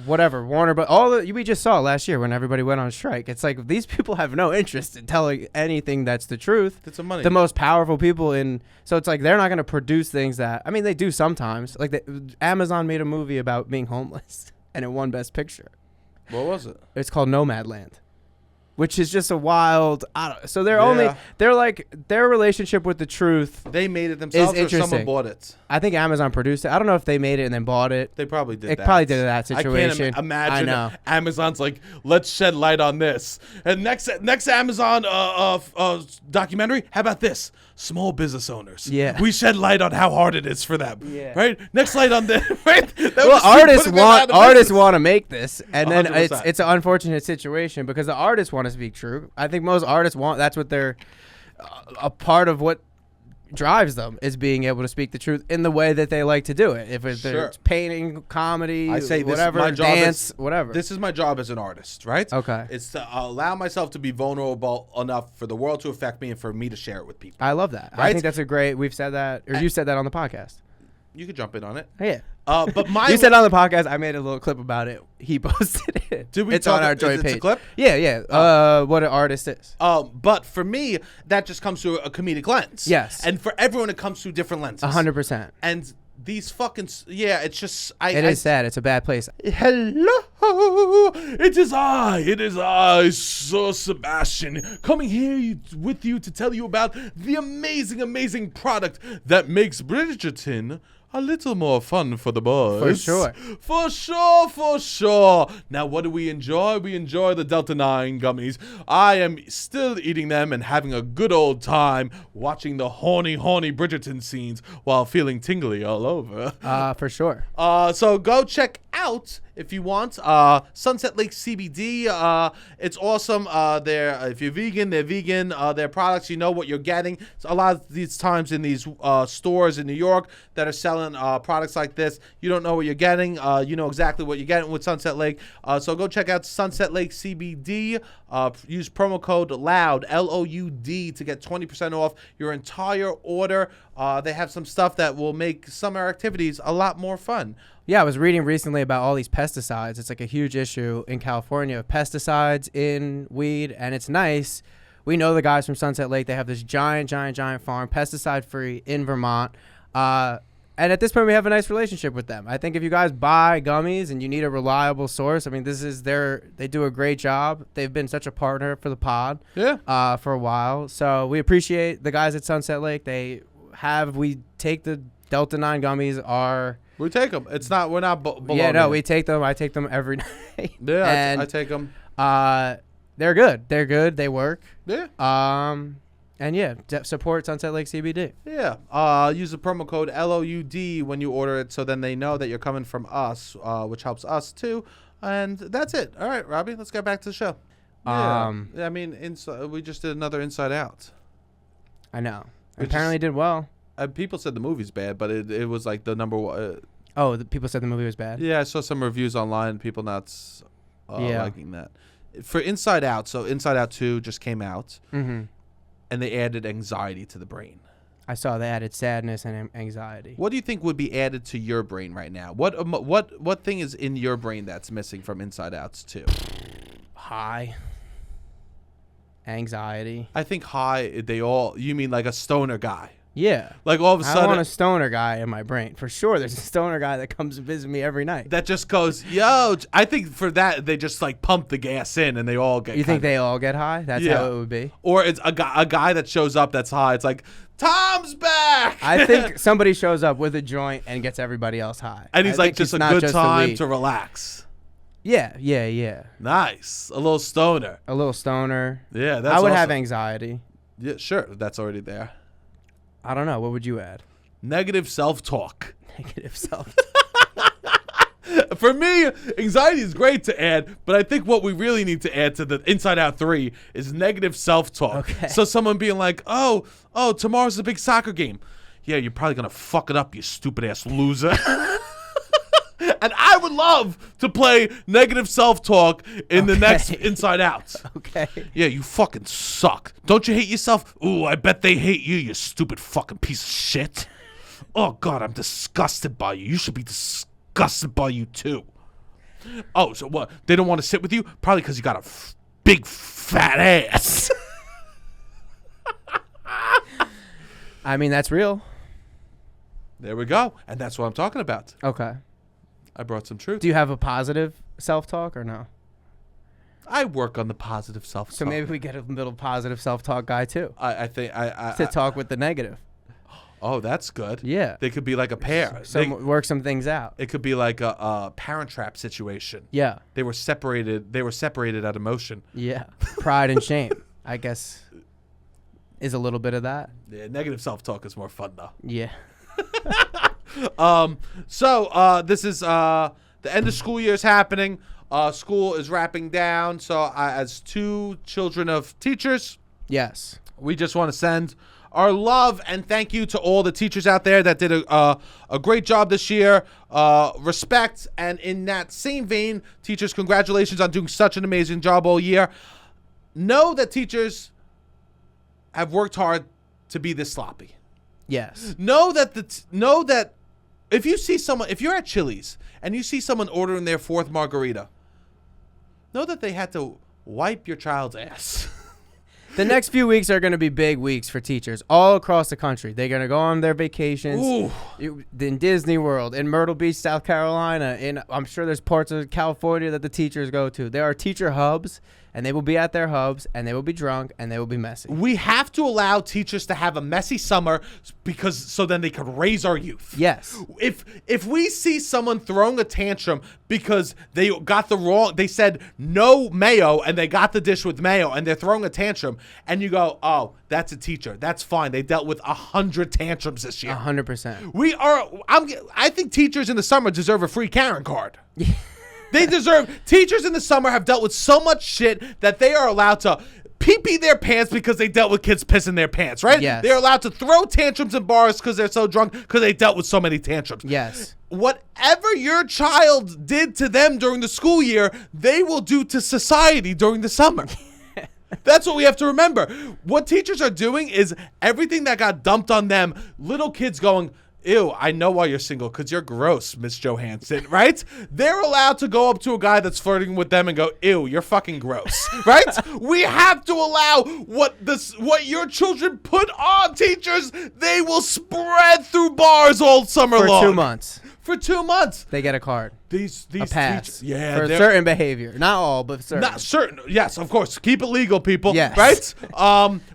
whatever Warner, but we just saw last year when everybody went on strike. It's like these people have no interest in telling anything that's the truth. That's some money. The most powerful people so it's like they're not going to produce things that, I mean, they do sometimes. Like Amazon made a movie about being homeless and it won Best Picture. What was it? It's called Nomadland, which is just a wild. So they're like their relationship with the truth. They made it themselves, or interesting. someone bought it. I think Amazon produced it. I don't know if they made it and then bought it. They probably did. It probably did that situation. I can't imagine. I know. Amazon's like, let's shed light on this. And next Amazon documentary. How about this? Small business owners. Yeah. We shed light on how hard it is for them. Yeah. Right. Next light on this. Right. Well, artists want to make this, and then 100%. it's an unfortunate situation because the artists want to speak true. I think most artists want. That's what they're a part of what drives them is being able to speak the truth in the way that they like to do it. If it's painting, comedy, I say whatever, my job dance, whatever. This is my job as an artist, right? Okay. It's to allow myself to be vulnerable enough for the world to affect me and for me to share it with people. I love that. Right? I think that's we've said that, or you said that on the podcast. You could jump in on it. Yeah. But you said on the podcast, I made a little clip about it. He posted it. Did we it's talk, on our joint it's page. a clip? Yeah. What an artist is. But for me, that just comes through a comedic lens. Yes. And for everyone, it comes through different lenses. 100%. And these fucking it's just It is sad. It's a bad place. Hello, it is I, Sir Sebastian, coming here with you to tell you about the amazing product that makes Bridgerton a little more fun for the boys. For sure. Now, what do we enjoy? We enjoy the Delta 9 gummies. I am still eating them and having a good old time watching the horny Bridgerton scenes while feeling tingly all over. For sure. So go check out, if you want, Sunset Lake CBD. It's awesome. If you're vegan, they're vegan. Their products, you know what you're getting. So a lot of these times in these stores in New York that are selling products like this, you don't know what you're getting. You know exactly what you're getting with Sunset Lake. So go check out Sunset Lake CBD. Use promo code LOUD, LOUD, to get 20% off your entire order. They have some stuff that will make summer activities a lot more fun. Yeah, I was reading recently about all these pesticides. It's like a huge issue in California of pesticides in weed, and it's nice. We know the guys from Sunset Lake. They have this giant farm, pesticide-free in Vermont. And at this point, we have a nice relationship with them. I think if you guys buy gummies and you need a reliable source, I mean, they do a great job. They've been such a partner for the pod for a while. So we appreciate the guys at Sunset Lake. We take the Delta 9 gummies. We take them. It's not. We're not. We take them. I take them every night. Yeah, and, I take them. They're good. They work. Yeah. And yeah, support Sunset Lake CBD. Yeah. Use the promo code LOUD when you order it, so then they know that you're coming from us, which helps us too. And that's it. All right, Robbie, let's get back to the show. Yeah. I mean, we just did another Inside Out. I know. Apparently did well. People said the movie's bad, but it was like the number one. The people said the movie was bad? Yeah, I saw some reviews online. People not liking that. For Inside Out, so Inside Out 2 just came out, and they added anxiety to the brain. I saw they added sadness and anxiety. What do you think would be added to your brain right now? What thing is in your brain that's missing from Inside Out 2? High. Anxiety. I think high, you mean like a stoner guy. Yeah. Like all of a I sudden, want a stoner guy in my brain. For sure, there's a stoner guy that comes to visit me every night. that just goes, yo. I think for that they just like pump the gas in and they all get. You think they all get high? That's Yeah. how it would be? Or it's a guy that shows up that's high. It's like Tom's back. I think somebody shows up with a joint and gets everybody else high. and he's I like think just it's a not good just the time weed. to relax. Yeah. Nice, a little stoner. A little stoner. Yeah, that's I would have awesome. anxiety. Yeah, sure, that's already there. I don't know. What would you add? Negative self-talk. Negative self. For me, anxiety is great to add, but I think what we really need to add to the Inside Out 3 is negative self-talk. Okay. So someone being like, oh, tomorrow's a big soccer game. Yeah, you're probably going to fuck it up, you stupid-ass loser. And I would love to play negative self-talk in the next Inside Out. Okay. Yeah, you fucking suck. Don't you hate yourself? Ooh, I bet they hate you, you stupid fucking piece of shit. Oh, God, I'm disgusted by you. You should be disgusted by you, too. Oh, so what? They don't want to sit with you? Probably because you got a big fat ass. I mean, that's real. There we go. And that's what I'm talking about. Okay. I brought some truth. Do you have a positive self-talk or no? I work on the positive self-talk. So maybe we get a little positive self-talk guy too I think to talk with the negative. Oh, that's good. Yeah. They could be like a pair. Work some things out. It could be like a parent trap situation. Yeah. They were separated out of motion. Yeah. Pride and shame, I guess, is a little bit of that. Yeah, negative self-talk is more fun though. Yeah. So this is the end of school year is happening. School is wrapping down. So as two children of teachers, Yes. we just want to send our love and thank you to all the teachers out there that did a great job this year. Respect. And in that same vein, teachers, congratulations on doing such an amazing job all year. Know that teachers have worked hard to be this sloppy. Yes. Know that if you see someone, if you're at Chili's and you see someone ordering their fourth margarita, know that they had to wipe your child's ass. The next few weeks are going to be big weeks for teachers all across the country. They're going to go on their vacations in Disney World, in Myrtle Beach, South Carolina. I'm sure there's parts of California that the teachers go to. There are teacher hubs, and they will be at their hubs, and they will be drunk, and they will be messy. We have to allow teachers to have a messy summer because so then they can raise our youth. Yes. If we see someone throwing a tantrum because they said no mayo and they got the dish with mayo and they're throwing a tantrum and you go, oh, that's a teacher. That's fine. They dealt with 100 tantrums this year. 100%. I think teachers in the summer deserve a free Karen card. They deserve. Teachers in the summer have dealt with so much shit that they are allowed to pee their pants because they dealt with kids pissing their pants, right? Yes. They're allowed to throw tantrums in bars because they're so drunk because they dealt with so many tantrums. Yes. Whatever your child did to them during the school year, they will do to society during the summer. That's what we have to remember. What teachers are doing is everything that got dumped on them, little kids going, ew, I know why you're single, because you're gross, Miss Johansson, right? They're allowed to go up to a guy that's flirting with them and go, ew, you're fucking gross, right? We have to allow what your children put on, teachers. They will spread through bars all summer long. For 2 months. For 2 months. They get a card. These a pass. teachers, yeah, for certain behavior. Not all, but certain. Not certain. Yes, of course. Keep it legal, people. Yes. Right?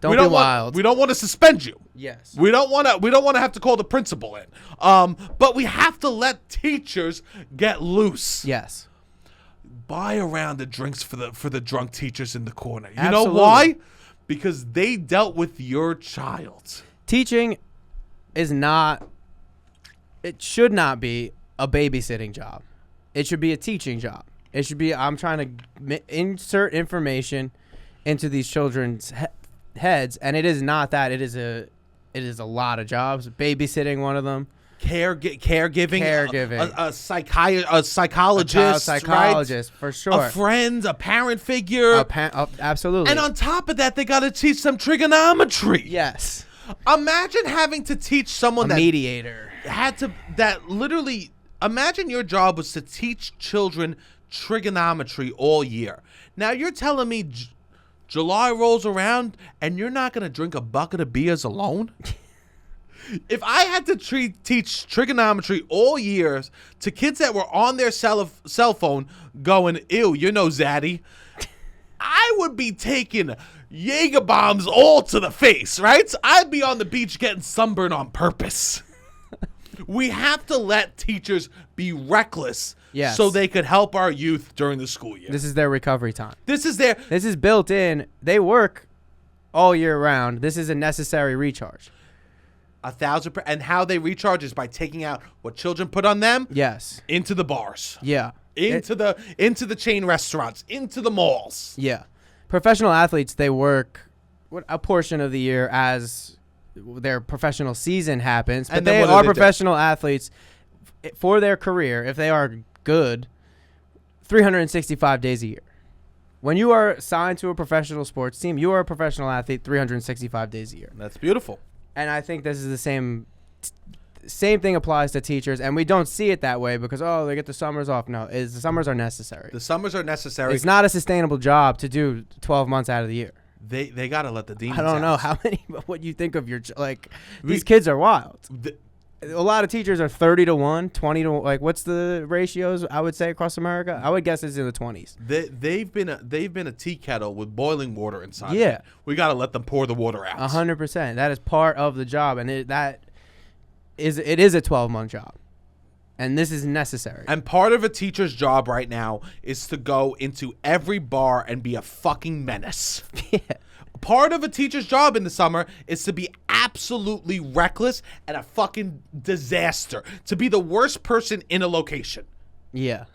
Don't be wild. We don't want to suspend you. Yes. We don't want to have to call the principal in. But we have to let teachers get loose. Yes. Buy a round of drinks for the drunk teachers in the corner. You Absolutely. know why? Because they dealt with your child. Teaching is not. It should not be a babysitting job. It should be a teaching job. It should be, I'm trying to insert information into these children's heads, and it is not that. It is a lot of jobs. Babysitting, one of them. Caregiving. A psychologist. Psychologist, right? for sure. A friend, a parent figure. Absolutely. And on top of that, they got to teach them trigonometry. Yes. Imagine having to teach someone a mediator. Literally, imagine your job was to teach children trigonometry all year. Now you're telling me July rolls around and you're not going to drink a bucket of beers alone? If I had to teach trigonometry all years to kids that were on their cell phone going, ew, zaddy, I would be taking Jaeger bombs all to the face, right? I'd be on the beach getting sunburned on purpose. We have to let teachers be reckless so they could help our youth during the school year. This is their recovery time. This is built in. They work all year round. This is a necessary recharge. 1,000%. And how they recharge is by taking out what children put on them. Yes. Into the bars. Yeah. Into the chain restaurants. Into the malls. Yeah. Professional athletes, they work a portion of the year as their professional season happens. But they are professional athletes for their career, if they are good, 365 days a year. When you are signed to a professional sports team, you are a professional athlete 365 days a year. That's beautiful. And I think this is the same thing applies to teachers, and we don't see it that way because, they get the summers off. No, the summers are necessary. The summers are necessary. It's not a sustainable job to do 12 months out of the year. They got to let the demons I don't know out. how many, what you think of these kids are wild. A lot of teachers are 30 to 1, 20 to 1. What's the ratios I would say across America? I would guess it's in the 20s. They've been a tea kettle with boiling water inside. Yeah. We got to let them pour the water out. 100%. That is part of the job, and it is a 12-month job. And this is necessary. And part of a teacher's job right now is to go into every bar and be a fucking menace. Yeah. Part of a teacher's job in the summer is to be absolutely reckless and a fucking disaster. To be the worst person in a location. Yeah.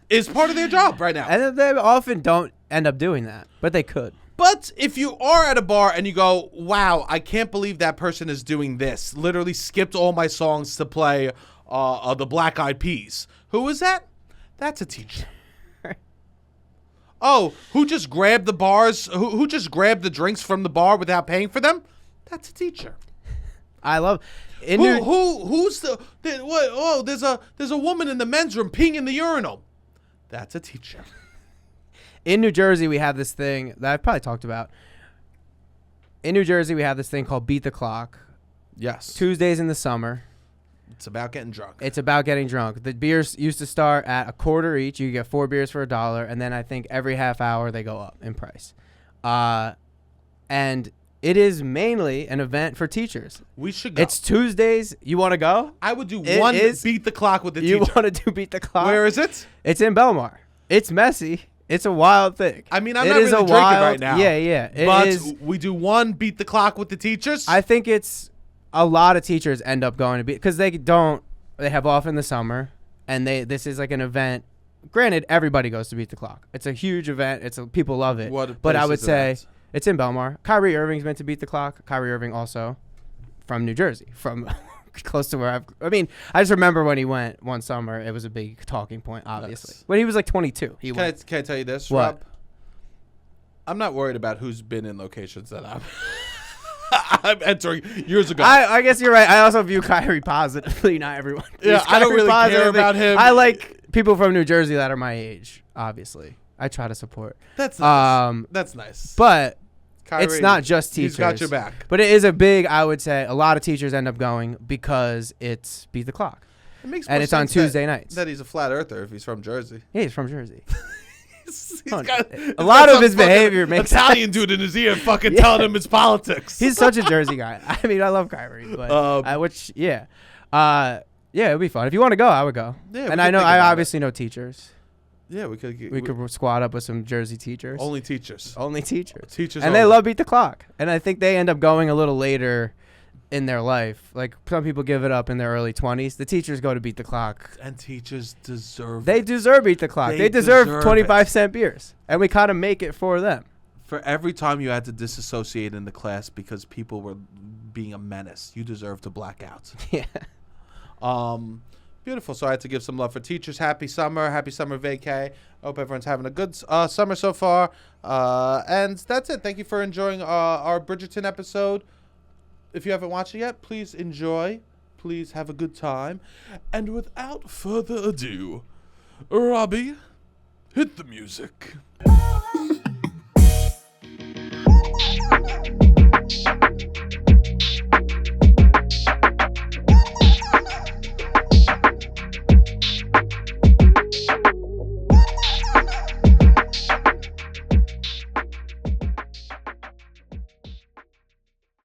Is part of their job right now. And they often don't end up doing that, but they could. But if you are at a bar and you go, wow, I can't believe that person is doing this. Literally skipped all my songs to play the Black Eyed Peas. Who is that? That's a teacher. Oh, who just grabbed the bars? Who just grabbed the drinks from the bar without paying for them? That's a teacher. I love. Who's the what? Oh, there's a woman in the men's room peeing in the urinal. That's a teacher. In New Jersey, we have this thing that I've probably talked about. In New Jersey, we have this thing called Beat the Clock. Yes. Tuesdays in the summer. It's about getting drunk. It's about getting drunk. The beers used to start at $0.25 each. You get 4 beers for $1, and then I think every half hour they go up in price. And it is mainly an event for teachers. We should go. It's Tuesdays. You want to go? I would do It one is- Beat the Clock with the teacher. You want to do Beat the Clock? Where is it? It's in Belmar. It's messy. It's a wild thing. I mean, I'm It not is really a drinking wild, right now. Yeah. But we do one Beat the Clock with the teachers. I think it's a lot of teachers end up going to be because they have off in the summer, and this is like an event. Granted, everybody goes to Beat the Clock. It's a huge event. People love it. But I would say it's in Belmar. Kyrie Irving's meant to Beat the Clock. Kyrie Irving also from New Jersey, from close to where I just remember when he went one summer. It was a big talking point, obviously. Yes. When he was like 22, he Can I went. tell you this, What? Rob? I'm not worried about who's been in locations that I'm entering years ago. I guess you're right. I also view Kyrie positively. Not everyone. Yeah, views I don't Kyrie really care positively. about him. I like people from New Jersey that are my age. Obviously, I try to support. That's nice. That's nice. But Kyrie, it's not just teachers. He's got your back. But it is a big. I would say a lot of teachers end up going because it's Beat the Clock, It makes and more it's on sense Tuesday nights. that he's a flat earther if he's from Jersey. Yeah, he's from Jersey. He's Oh, got a lot of his behavior makes Italian dude in his ear fucking Yeah. telling him it's politics. He's such a Jersey guy. I mean, I love Kyrie, but yeah, it'd be fun. If you want to go, I would go. Yeah, we and could I know think I about obviously know teachers. Yeah, we could We could squad up with some Jersey teachers. only teachers. Only teachers. Teachers And they only. love Beat the Clock. And I think they end up going a little later in their life. Like some people give it up in their early 20s. The teachers go to Beat the Clock. And teachers deserve They it. deserve Beat the Clock. They They deserve deserve 25-cent beers. And we kind of make it for them. For every time you had to disassociate in the class because people were being a menace, you deserve to black out. Yeah. Beautiful. So I had to give some love for teachers. Happy summer vacay. Hope everyone's having a good summer so far. And that's it. Thank you for enjoying our Bridgerton episode. If you haven't watched it yet, please enjoy. Please have a good time. And without further ado, Robbie, hit the music.